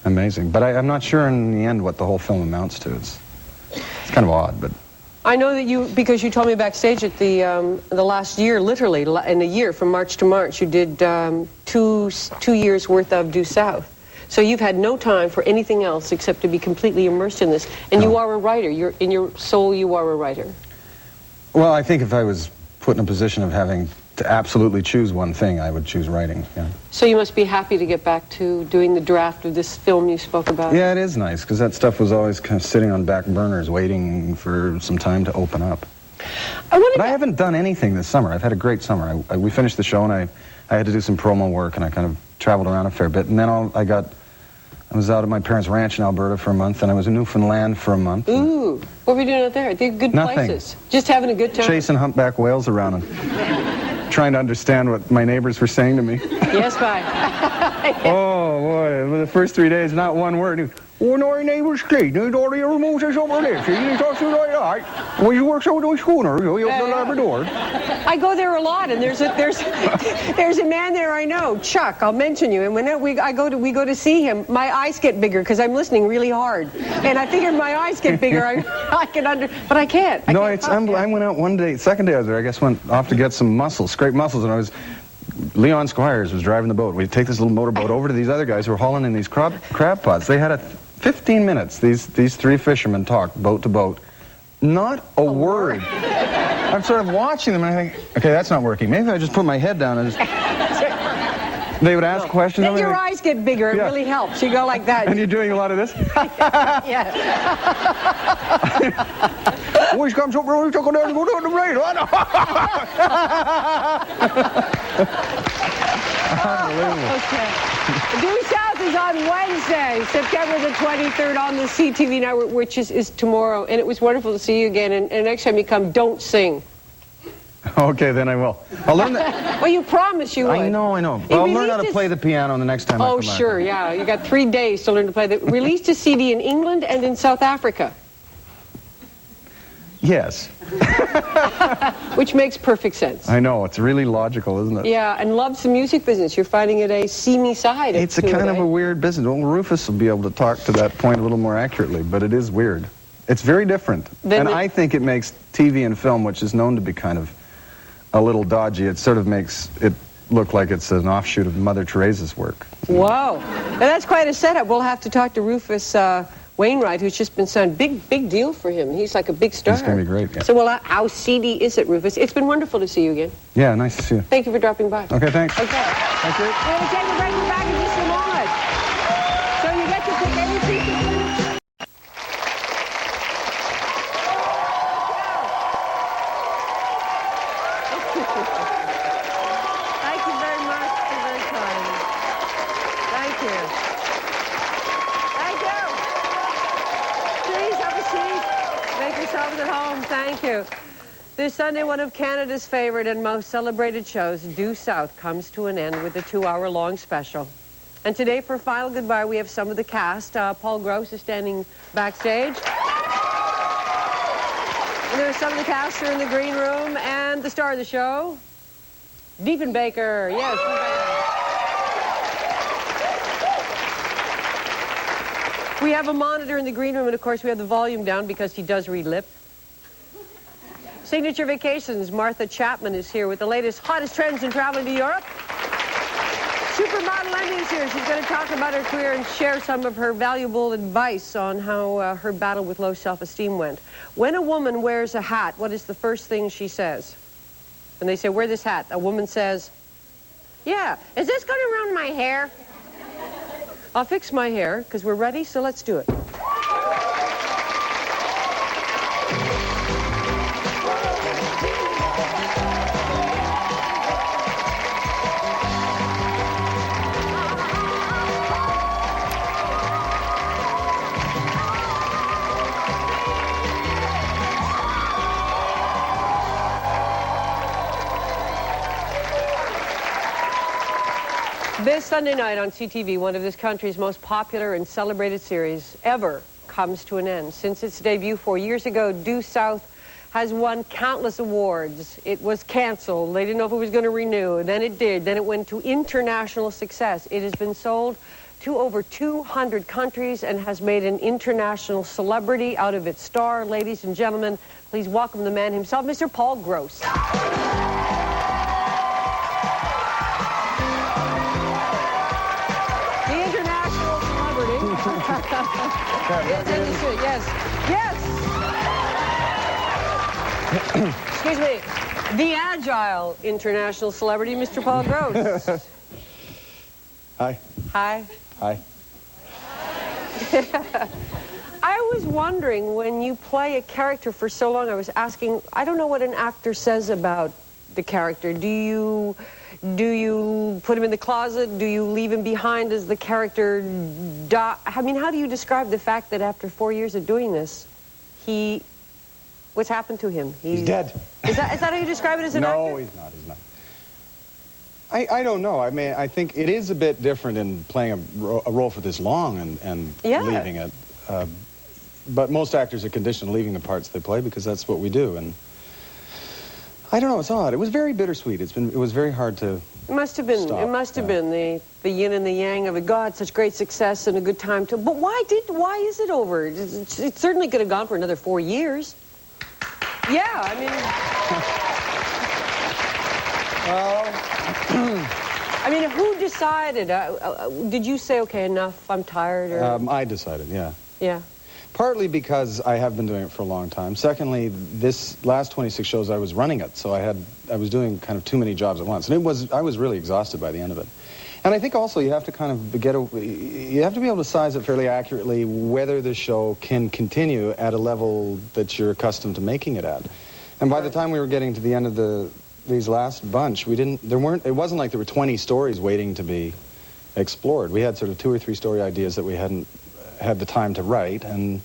amazing. But I'm not sure in the end what the whole film amounts to. It's kind of odd, but... I know that because you told me backstage at the last year, literally, in a year, from March to March, you did 2 years' worth of Due South. So you've had no time for anything else except to be completely immersed in this. And you are a writer. In your soul, you are a writer. Well, I think if I was put in a position of having to absolutely choose one thing, I would choose writing, yeah. So you must be happy to get back to doing the draft of this film you spoke about. Yeah, it is nice, because that stuff was always kind of sitting on back burners, waiting for some time to open up. But I haven't done anything this summer. I've had a great summer. We finished the show, and I had to do some promo work, and I kind of traveled around a fair bit. And then I was out at my parents' ranch in Alberta for a month, and I was in Newfoundland for a month. Ooh, what were you doing out there? They're good places. Just having a good time? Chasing humpback whales around and trying to understand what my neighbors were saying to me. Yes, bye. Oh, boy, the first 3 days, not one word. When our neighbours clean, and all the remote is over there, see, they talk to you like that. When you work out those schooners, you open the Labrador. I go there a lot, and there's a man there I know, Chuck. I'll mention you. And when we go to see him, my eyes get bigger because I'm listening really hard. And I figured my eyes get bigger, I can but I can't. I went out one day. Second day I was there. I guess went off to get some mussels, scrape mussels, and Leon Squires was driving the boat. We'd take this little motorboat over to these other guys who were hauling in these crab pots. They had 15 minutes. These three fishermen talked boat to boat. Not a word. I'm sort of watching them and I think, okay, that's not working. Maybe I just put my head down and just... They would ask questions. Then your eyes get bigger. It really helps. You go like that. And you're doing a lot of this? Yeah. Always comes up really took down to go down the rain. Okay. Due South is on Wednesday, September the 23rd on the CTV network, which is tomorrow. And it was wonderful to see you again. And next time you come, don't sing. Okay, then I will. I'll learn that. Well, you promised you would. I know. Well, I'll learn how to play the piano the next time I come back. Oh, sure, yeah. You got 3 days to learn to play. Released a CD in England and in South Africa. Yes. Which makes perfect sense. I know. It's really logical, isn't it? Yeah, and loves the music business. You're finding it a seamy side. It's a kind of a weird business. Well, Rufus will be able to talk to that point a little more accurately, but it is weird. It's very different. And I think it makes TV and film, which is known to be kind of a little dodgy, it sort of makes it look like it's an offshoot of Mother Teresa's work. Wow. Now that's quite a setup. We'll have to talk to Rufus Wainwright, who's just been signed. Big deal for him. He's like a big star. It's going to be great, yeah. So, well, how seedy is it, Rufus? It's been wonderful to see you again. Yeah, nice to see you. Thank you for dropping by. Okay, thanks. Okay. Thank you. We're going to take a break. We're back in just a moment. So you get to pick any piece of food. Thank you very much. You're very kind. Thank you. Thank you. Please have a seat. Make yourselves at home. Thank you. This Sunday, one of Canada's favorite and most celebrated shows, Due South, comes to an end with a 2-hour-long special. And today, for final goodbye, we have some of the cast. Paul Gross is standing backstage. And there's some of the cast are in the green room. And the star of the show, Diefenbaker. Yes, Diefenbaker. We have a monitor in the green room, and of course we have the volume down because he does read lip. Signature Vacations, Martha Chapman is here with the latest, hottest trends in traveling to Europe. Supermodel Lenny is here. She's going to talk about her career and share some of her valuable advice on how her battle with low self-esteem went. When a woman wears a hat, what is the first thing she says? When they say, wear this hat, a woman says, yeah, is this going to ruin my hair? I'll fix my hair, because we're ready, so let's do it. This Sunday night on CTV, one of this country's most popular and celebrated series ever comes to an end. Since its debut 4 years ago, Due South has won countless awards. It was canceled. They didn't know if it was going to renew. Then it did. Then it went to international success. It has been sold to over 200 countries and has made an international celebrity out of its star. Ladies and gentlemen, please welcome the man himself, Mr. Paul Gross. Yes. Excuse me. The agile international celebrity, Mr. Paul Gross. Hi. Hi. Hi. I was wondering, when you play a character for so long, I was asking, I don't know what an actor says about the character. Do you put him in the closet? Do you leave him behind as the character I mean, how do you describe the fact that after 4 years of doing this, what's happened to him? He's dead. Is that how you describe it as an actor? No, he's not. I don't know. I mean, I think it is a bit different in playing a role for this long and leaving it. But most actors are conditioned to leaving the parts they play because that's what we do. And I don't know. It's odd. It was very bittersweet. It was very hard to. It must have been. Stop. It must have been the yin and the yang of it. God, such great success and a good time to. But why is it over? It certainly could have gone for another 4 years. Yeah, I mean. I mean, who decided? Did you say, okay, enough, I'm tired? Or... I decided, yeah. Yeah. Partly because I have been doing it for a long time. Secondly, this last 26 shows I was running it, so I was doing kind of too many jobs at once. And I was really exhausted by the end of it. And I think also you have to kind of you have to be able to size it fairly accurately whether the show can continue at a level that you're accustomed to making it at. And by the time we were getting to the end of these last bunch, it wasn't like there were 20 stories waiting to be explored. We had sort of 2 or 3 story ideas that we hadn't had the time to write, and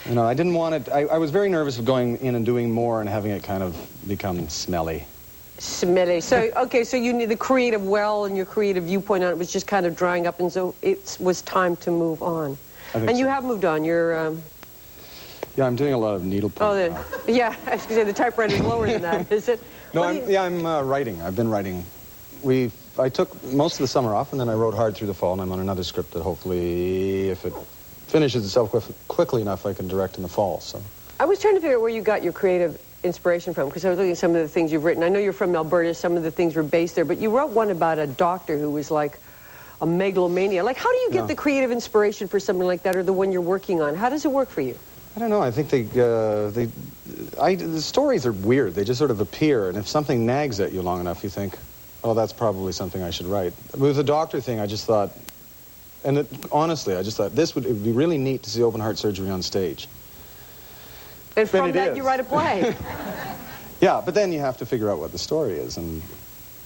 you know, I didn't want it. I was very nervous of going in and doing more and having it kind of become smelly. Smelly. So, okay, so you need the creative well and your creative viewpoint on it was just kind of drying up, and so it was time to move on. And you have moved on. You're... Yeah, I'm doing a lot of needlepoint. Oh, yeah, I was going to say the typewriter's lower than that, is it? No, I'm writing. I've been writing. I took most of the summer off, and then I wrote hard through the fall, and I'm on another script that hopefully, if it finishes itself quickly enough, I can direct in the fall. So I was trying to figure out where you got your creative inspiration from, because I was looking at some of the things you've written. I know you're from Alberta. Some of the things were based there, but you wrote one about a doctor who was like a megalomania. Like, how do you get the creative inspiration for something like that, or the one you're working on? How does it work for you? I don't know. I think the stories are weird. They just sort of appear, and if something nags at you long enough, you think, oh, that's probably something I should write. With the doctor thing, I just thought, and honestly, I just thought it would be really neat to see open heart surgery on stage. And from that, you write a play. Yeah, but then you have to figure out what the story is, and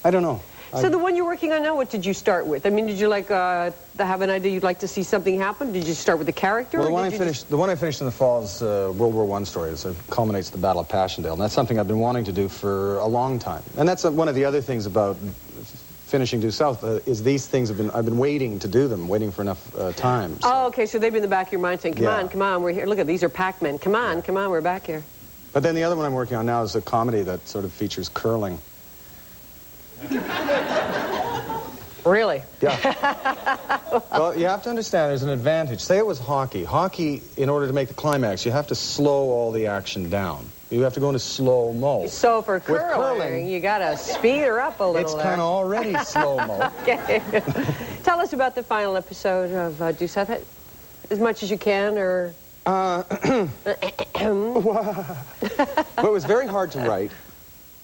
I don't know. So the one you're working on now, what did you start with? I mean, did you like have an idea you'd like to see something happen? Did you start with the character? Well, the one I finished in the fall is World War I story. It culminates the Battle of Passchendaele, and that's something I've been wanting to do for a long time. And that's one of the other things about finishing Due South is these things I've been waiting to do them, waiting for enough time. So. Oh, okay. So they've been in the back of your mind saying, come on, we're here. Look at these are Pac-Men. Come on, we're back here. But then the other one I'm working on now is a comedy that sort of features curling. Really? Yeah. Well, you have to understand there's an advantage. Say it was hockey. Hockey, in order to make the climax, you have to slow all the action down. You have to go into slow-mo. So for curling, you got to speed her up a little. It's kind of already slow-mo. Okay. Tell us about the final episode of Due South, as much as you can, or... Well, it was very hard to write.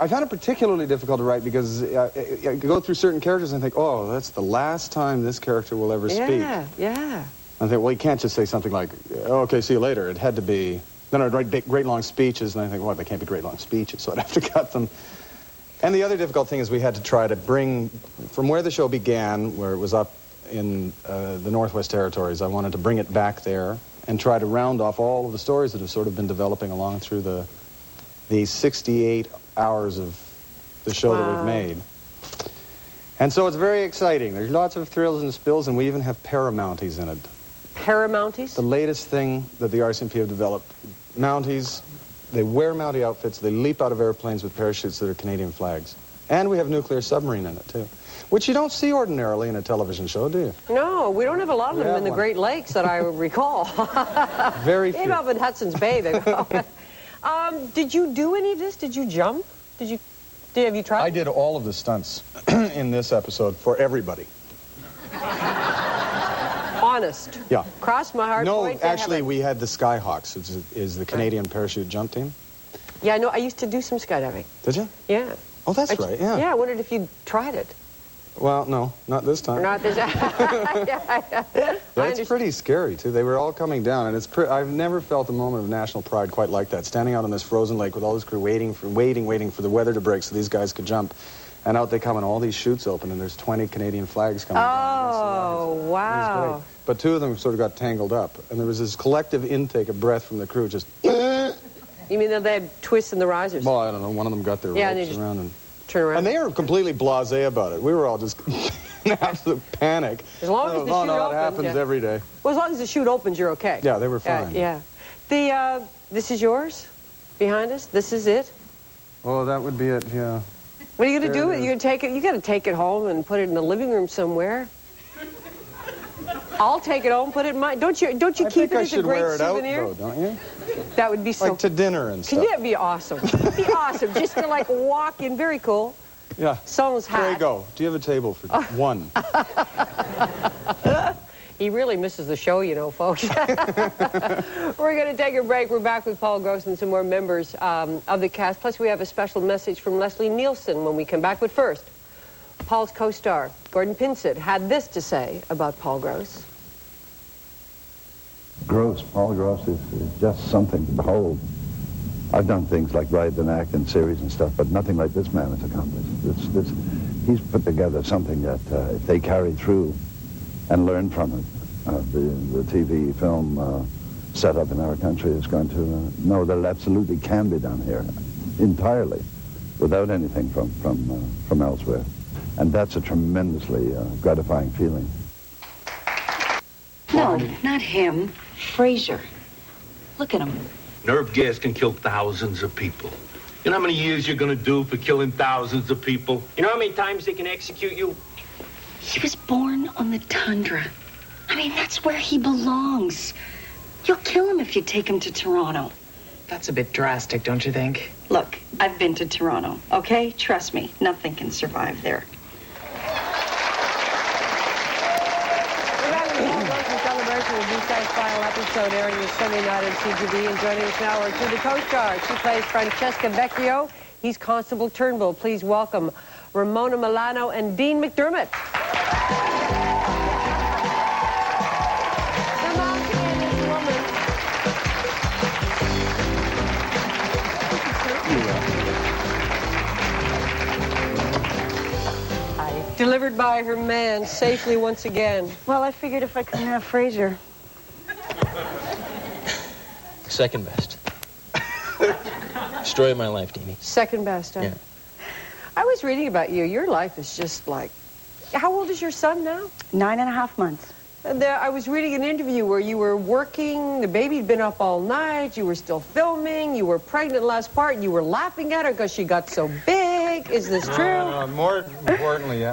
I found it particularly difficult to write because I go through certain characters and think, oh, that's the last time this character will ever speak. Yeah. I think, well, you can't just say something like, oh, okay, see you later. It had to be... Then I'd write great long speeches, and I think, well, they can't be great long speeches, so I'd have to cut them. And the other difficult thing is we had to try to bring, from where the show began, where it was up in the Northwest Territories, I wanted to bring it back there and try to round off all of the stories that have sort of been developing along through the 68 hours of the show that we've made. And so it's very exciting. There's lots of thrills and spills, and we even have paramounties in it. Paramounties? The latest thing that the RCMP have developed. Mounties, they wear Mountie outfits, they leap out of airplanes with parachutes that are Canadian flags. And we have nuclear submarine in it, too. Which you don't see ordinarily in a television show, do you? No, we don't have a lot of them in the Great Lakes that I recall. Very few. Maybe up in Hudson's Bay, they go. Did you do any of this? Did you jump? Have you tried? I did all of the stunts in this episode for everybody. Honest. Yeah. Cross my heart. No, actually, we had the Skyhawks, is the Canadian parachute jump team. Yeah, I know. I used to do some skydiving. Did you? Yeah. Oh, that's right, yeah. Yeah, I wondered if you tried it. Well, no, not this time. Not this time. That's pretty scary, too. They were all coming down, and I've never felt a moment of national pride quite like that. Standing out on this frozen lake with all this crew waiting for the weather to break so these guys could jump. And out they come, and all these chutes open, and there's 20 Canadian flags coming down. Oh, wow. But 2 of them sort of got tangled up, and there was this collective intake of breath from the crew, just... You mean that they had twists in the risers? Well, I don't know. One of them got their ropes around, and turn around. And they were completely blasé about it. We were all just in absolute panic. As long as the chute it opens, happens every day. Well, as long as the chute opens, you're okay. Yeah, they were fine. Yeah. This is yours? Behind us? This is it? Well, that would be it, yeah. What are you going to do with it? You're going to take it? You got to take it home and put it in the living room somewhere. I'll take it home, put it in my... Don't you keep it as a great souvenir? Out, though, don't you? That would be so... Like to dinner and stuff. Can that be awesome? It'd be awesome. Just to, like, walk in. Very cool. Yeah. Someone's hat. Draco, do you have a table for one? He really misses the show, you know, folks. We're going to take a break. We're back with Paul Gross and some more members of the cast. Plus, we have a special message from Leslie Nielsen when we come back. But first, Paul's co-star, Gordon Pinsett, had this to say about Paul Gross. Paul Gross is just something to behold. I've done things like write and act in series and stuff, but nothing like this man has accomplished. He's put together something that if they carry through and learn from it, the TV film setup in our country is going to know that it absolutely can be done here entirely without anything from elsewhere. And that's a tremendously gratifying feeling. No, not him. Fraser. Look at him. Nerve gas can kill thousands of people. You know how many years you're gonna do for killing thousands of people? You know how many times they can execute you? He was born on the tundra. I mean, that's where he belongs. You'll kill him if you take him to Toronto. That's a bit drastic, don't you think? Look, I've been to Toronto, okay? Trust me, nothing can survive there. B-Side's final episode airing this Sunday night on CTV. And joining us now are two of the co-stars. She plays Francesca Vecchio. He's Constable Turnbull. Please welcome Ramona Milano and Dean McDermott. Come on, Candace, woman. Delivered by her man safely once again. Well, I figured if I couldn't have Fraser. Second best. Story of my life, Dini. Second best, huh? Yeah. I was reading about you. Your life is just like... How old is your son now? 9.5 months. I was reading an interview where you were working, the baby'd been up all night, you were still filming, you were pregnant last part, and you were laughing at her because she got so big. Is this true? More importantly,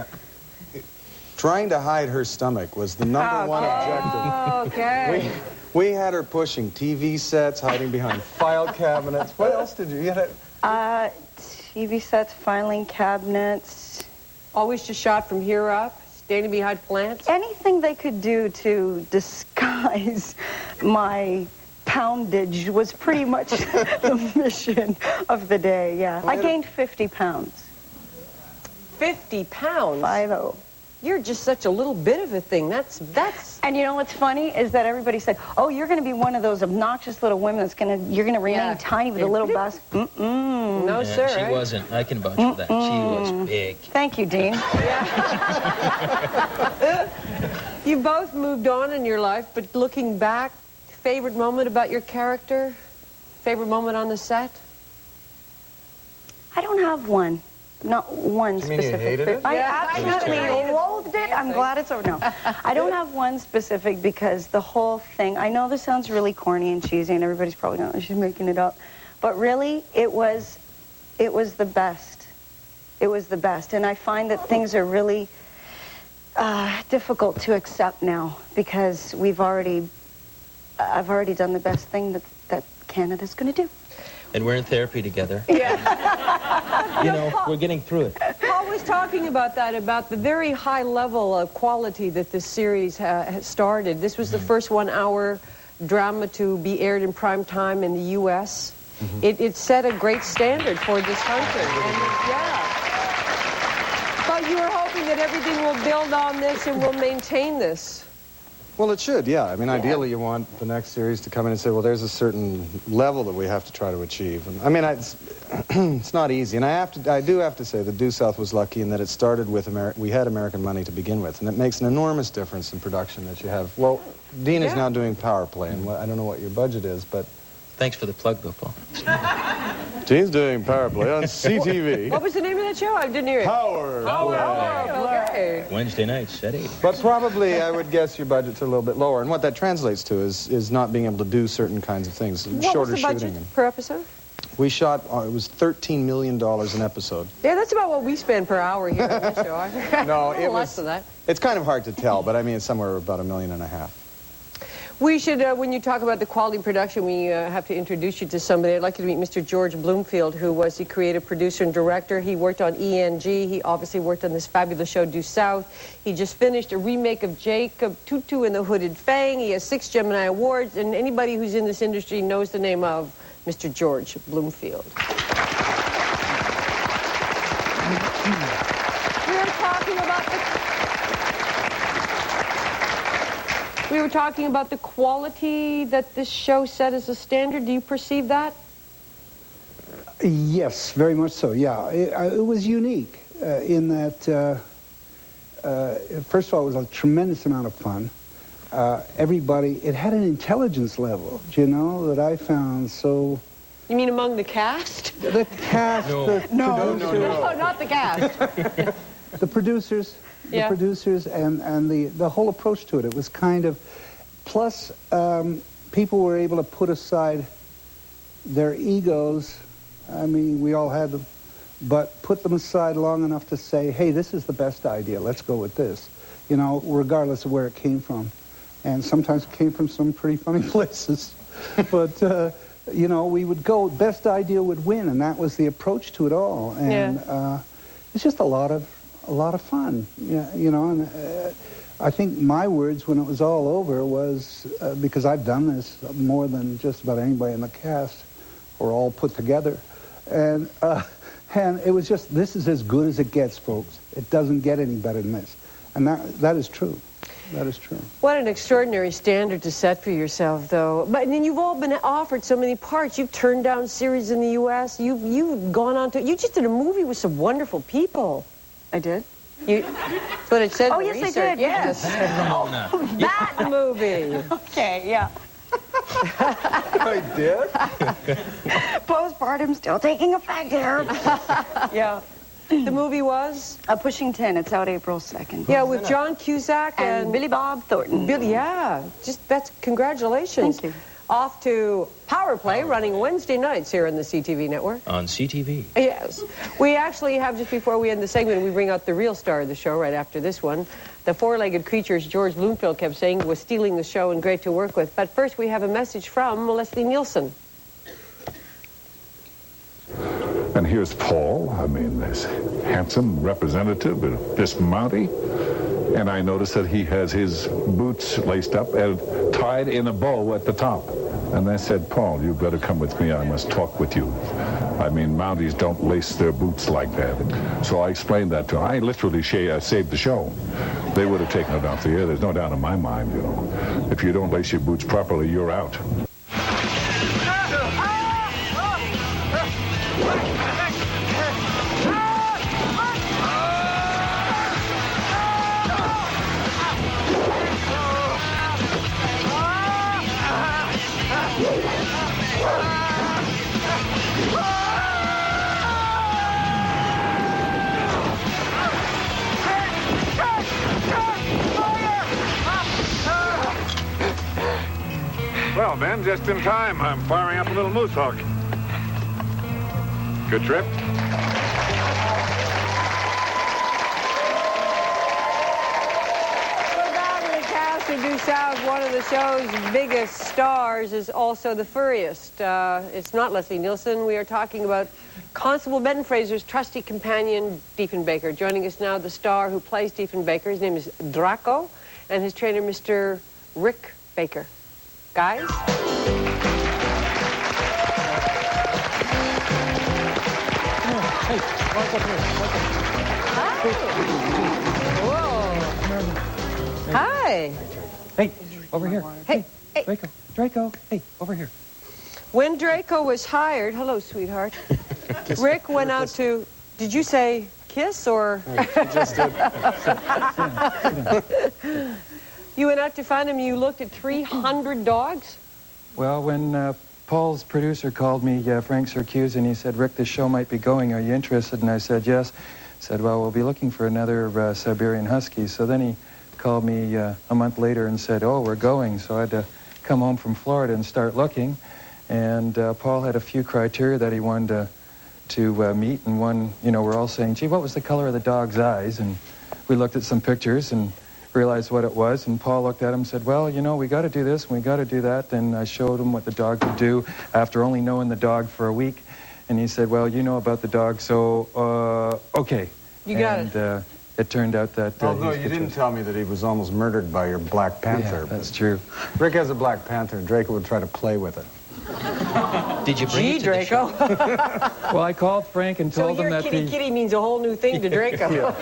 trying to hide her stomach was the number one objective. Okay. We had her pushing TV sets, hiding behind file cabinets. What else did you get? TV sets, filing cabinets. Always just shot from here up? Standing behind plants? Anything they could do to disguise my poundage was pretty much the mission of the day, yeah. I gained 50 pounds. 50 pounds? 50. You're just such a little bit of a thing. That's... And you know what's funny is that everybody said, oh, you're going to be one of those obnoxious little women you're going to remain tiny with a little bust. No, sir. She wasn't. I can vouch for that. She was big. Thank you, Dean. You both moved on in your life, but looking back, favorite moment about your character? Favorite moment on the set? I don't have one. Not one specific. You mean you hated it? I absolutely loathed it. I'm glad it's over. No, I don't have one specific because the whole thing, I know this sounds really corny and cheesy and everybody's probably going, she's making it up. But really, it was the best. It was the best. And I find that things are really difficult to accept now because I've already done the best thing that Canada's going to do. And we're in therapy together. Yeah. You know, we're getting through it. Paul was talking about that, about the very high level of quality that this series has started. This was the first 1-hour drama to be aired in prime time in the U.S. It set a great standard for this country. But you were hoping that everything will build on this and will maintain this. Well, it should, yeah. I mean, ideally, you want the next series to come in and say, well, there's a certain level that we have to try to achieve. And, I mean, it's not easy. And I do have to say that Due South was lucky in that it started with we had American money to begin with. And it makes an enormous difference in production that you have. Well, Dean is now doing Power Play, and I don't know what your budget is, but Thanks for the plug, though, Paul. Gene's doing power play on CTV. What was the name of that show? I didn't hear it. Power Play. Okay. Wednesday nights at 8. But probably, I would guess your budget's a little bit lower. And what that translates to is not being able to do certain kinds of things. What shorter was the budget shooting. per episode? We shot, it was $13 million an episode. Yeah, that's about what we spend per hour here on this show. No, it less was, than that. it's kind of hard to tell, but I mean, it's somewhere about $1.5 million. We should, when you talk about the quality production, we have to introduce you to somebody. I'd like you to meet Mr. George Bloomfield, who was the creative producer and director. He worked on ENG. He obviously worked on this fabulous show, Due South. He just finished a remake of Jacob Tutu and the Hooded Fang. He has 6 Gemini Awards, and anybody who's in this industry knows the name of Mr. George Bloomfield. We were talking about the quality that this show set as a standard. Do you perceive that? Yes, very much so, yeah. It was unique in that, first of all, it was a tremendous amount of fun. Everybody, it had an intelligence level, you know, that I found so... You mean among the cast? The cast, No, not the cast. The producers. Yeah. The producers and the whole approach to it. It was kind of, plus people were able to put aside their egos. I mean, we all had them, but put them aside long enough to say, hey, this is the best idea. Let's go with this, you know, regardless of where it came from. And sometimes it came from some pretty funny places. But, you know, we would go, best idea would win, and that was the approach to it all. And it's just a lot of fun, yeah, you know, and I think my words when it was all over was, because I've done this more than just about anybody in the cast, or all put together, and it was just, this is as good as it gets, folks. It doesn't get any better than this, and that is true. That is true. What an extraordinary standard to set for yourself, though. But then you've all been offered so many parts. You've turned down series in the U.S. You've gone on to, you just did a movie with some wonderful people. I did? That's what it said. Oh, in the yes, I research. did. Yes. That movie. Okay, yeah. I did? Postpartum still taking effect here. Yeah. The movie was? Pushing 10. It's out April 2nd. Yeah, with John Cusack and Billy Bob Thornton. Billy, yeah. That's congratulations. Thank you. Off to Power Play, running Wednesday nights here on the CTV network. On CTV. Yes. We actually have, just before we end the segment, we bring out the real star of the show right after this one. The four-legged creatures George Bloomfield kept saying was stealing the show and great to work with. But first, we have a message from Leslie Nielsen. And here's Paul, I mean, this handsome representative of this Mountie. And I noticed that he has his boots laced up and tied in a bow at the top. And I said, Paul, you've got to come with me. I must talk with you. I mean, Mounties don't lace their boots like that. So I explained that to him. I literally saved the show. They would have taken it off the air. There's no doubt in my mind, you know. If you don't lace your boots properly, you're out. Well, Ben, just in time. I'm firing up a little moose hawk. Good trip? We're back with the cast of Due South. One of the show's biggest stars is also the furriest. It's not Leslie Nielsen. We are talking about Constable Benton Fraser's trusty companion, Diefenbaker. Joining us now, the star who plays Diefenbaker. His name is Draco, and his trainer, Mr. Rick Baker. Guys? Hey, walk up here. Whoa. Hi. Hey, over here. Hey. Draco. Hey, over here. When Draco was hired, hello, sweetheart. Rick went out to, did you say kiss or? Just did. You went out to find him, you looked at 300 dogs? Well, when Paul's producer called me, Frank Sircuse, and he said, Rick, this show might be going. Are you interested? And I said, yes. He said, well, we'll be looking for another Siberian Husky. So then he called me a month later and said, oh, we're going. So I had to come home from Florida and start looking. And Paul had a few criteria that he wanted to meet. And one, you know, we're all saying, gee, what was the color of the dog's eyes? And we looked at some pictures and realized what it was, and Paul looked at him and said, well, you know, we got to do this and we got to do that. And I showed him what the dog could do after only knowing the dog for a week. And he said, well, you know about the dog, so, okay. You got it. And it turned out that... Although you didn't tell me that he was almost murdered by your Black Panther. Yeah, that's true. Rick has a Black Panther, and Draco would try to play with it. Did you bring it to the show? Well, I called Frank and told him that kitty means a whole new thing to Draco.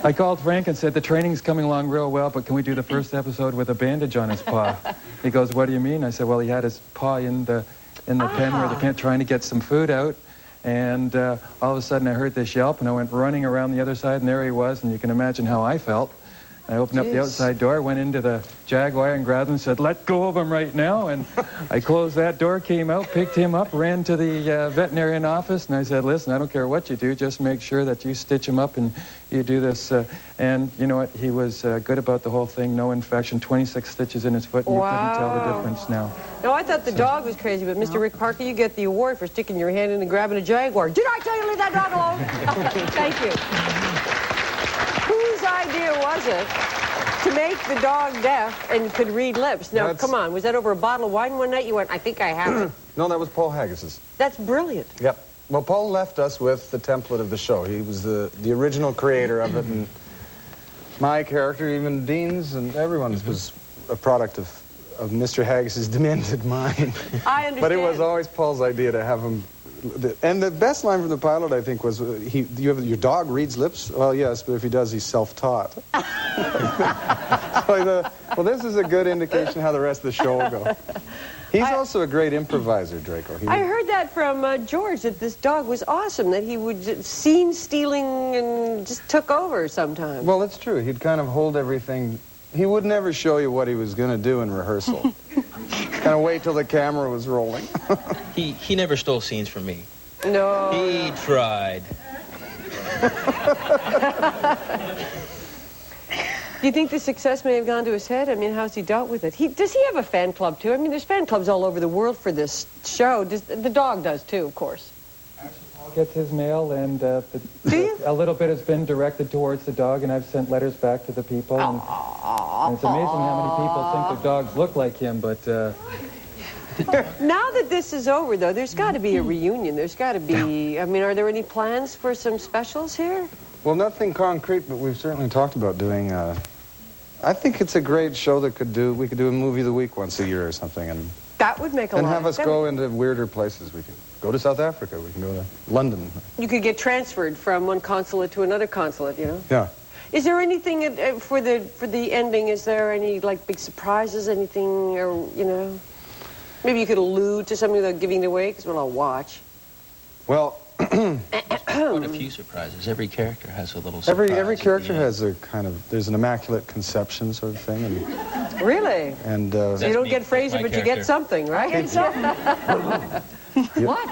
I called Frank and said, the training's coming along real well, but can we do the first episode with a bandage on his paw? He goes, what do you mean? I said, well, he had his paw in the pen where the pen trying to get some food out. And all of a sudden I heard this yelp, and I went running around the other side, and there he was, and you can imagine how I felt. I opened up the outside door, went into the Jaguar and grabbed him and said, let go of him right now. And I closed that door, came out, picked him up, ran to the veterinarian office, and I said, listen, I don't care what you do, just make sure that you stitch him up and you do this. And you know what? He was good about the whole thing, no infection, 26 stitches in his foot, and you couldn't tell the difference now. No, I thought the dog was crazy, but Mr. Rick Parker, you get the award for sticking your hand in and grabbing a Jaguar. Did I tell you to leave that dog alone? Thank you. Whose idea was it to make the dog deaf and could read lips? Now, come on, was that over a bottle of wine one night? You went, I think I have it. No, that was Paul Haggis's. That's brilliant. Yep. Well, Paul left us with the template of the show. He was the original creator of it, and my character, even Dean's and everyone's, was a product of Mr. Haggis's demented mind. I understand. But it was always Paul's idea to have him... And the best line from the pilot, I think, was, your dog reads lips? Well, yes, but if he does, he's self-taught. Well, this is a good indication how the rest of the show will go. He's also a great improviser, Draco. I heard that from George, that this dog was awesome, that he would scene stealing and just took over sometimes. Well, it's true. He'd kind of hold everything. He would never show you what he was going to do in rehearsal. Kind of wait till the camera was rolling. He never stole scenes from me. No. He tried. Do you think the success may have gone to his head? I mean, how's he dealt with it? Does he have a fan club, too? I mean, there's fan clubs all over the world for this show. The dog does, too, of course. Gets his mail, and a little bit has been directed towards the dog, and I've sent letters back to the people. And it's amazing how many people think their dogs look like him, but... Now that this is over, though, there's got to be a reunion. There's got to be... I mean, are there any plans for some specials here? Well, nothing concrete, but we've certainly talked about doing... I think it's a great show that we could do a movie of the week once a year or something, and... That would make a lot of sense. And have us go into weirder places. We could go to South Africa. We can go to London. You could get transferred from one consulate to another consulate, you know? Yeah. Is there anything for the ending? Is there any, like, big surprises, anything, or, you know? Maybe you could allude to something without giving it away, because we'll all watch. Well... Quite a few surprises. Every character has a little surprise. Every character has a kind of... There's an immaculate conception sort of thing. And, really? And... So you don't get Fraser, but you get something, right? I get something. What?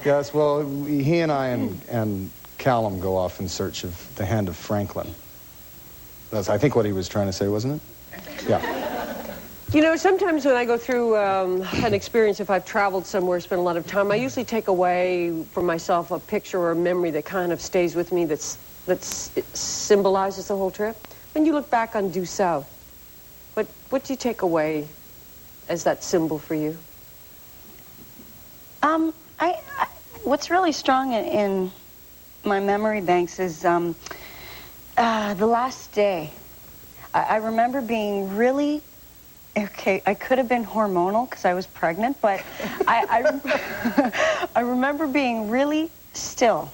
Yes, well, he and I and Callum go off in search of the hand of Franklin. That's, I think, what he was trying to say, wasn't it? Yeah. You know, sometimes when I go through an experience, if I've traveled somewhere, spent a lot of time, I usually take away from myself a picture or a memory that kind of stays with me, that symbolizes the whole trip. When you look back on Due South, what do you take away as that symbol for you? What's really strong in my memory banks is the last day. I remember being really... Okay, I could have been hormonal because I was pregnant, but I remember being really still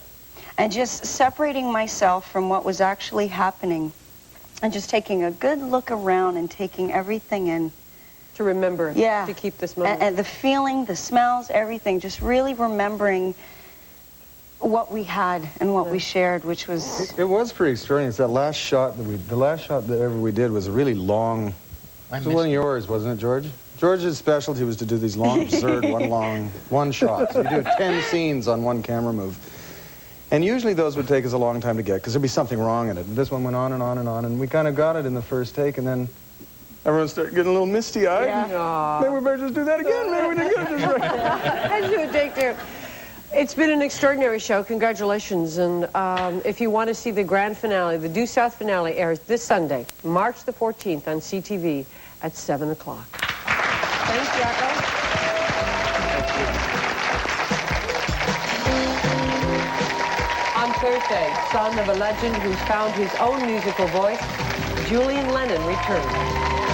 and just separating myself from what was actually happening and just taking a good look around and taking everything in. To remember. Yeah. To keep this moment. And the feeling, the smells, everything, just really remembering what we had and what we shared, which was... It was pretty extraordinary. That last shot the last shot that ever we did was a really long It was one of yours, wasn't it, George? George's specialty was to do these long, absurd, one shots. We do 10 scenes on one camera move. And usually those would take us a long time to get, because there'd be something wrong in it. And this one went on and on and on, and we kind of got it in the first take, and then everyone started getting a little misty-eyed. Yeah. Maybe we better just do that again. Maybe we didn't get it just right. Let's do a take two. It's been an extraordinary show. Congratulations. And if you want to see the grand finale, the Due South finale airs this Sunday, March the 14th on CTV at 7 o'clock. Thanks, Draco. On Thursday, son of a legend who's found his own musical voice, Julian Lennon returns.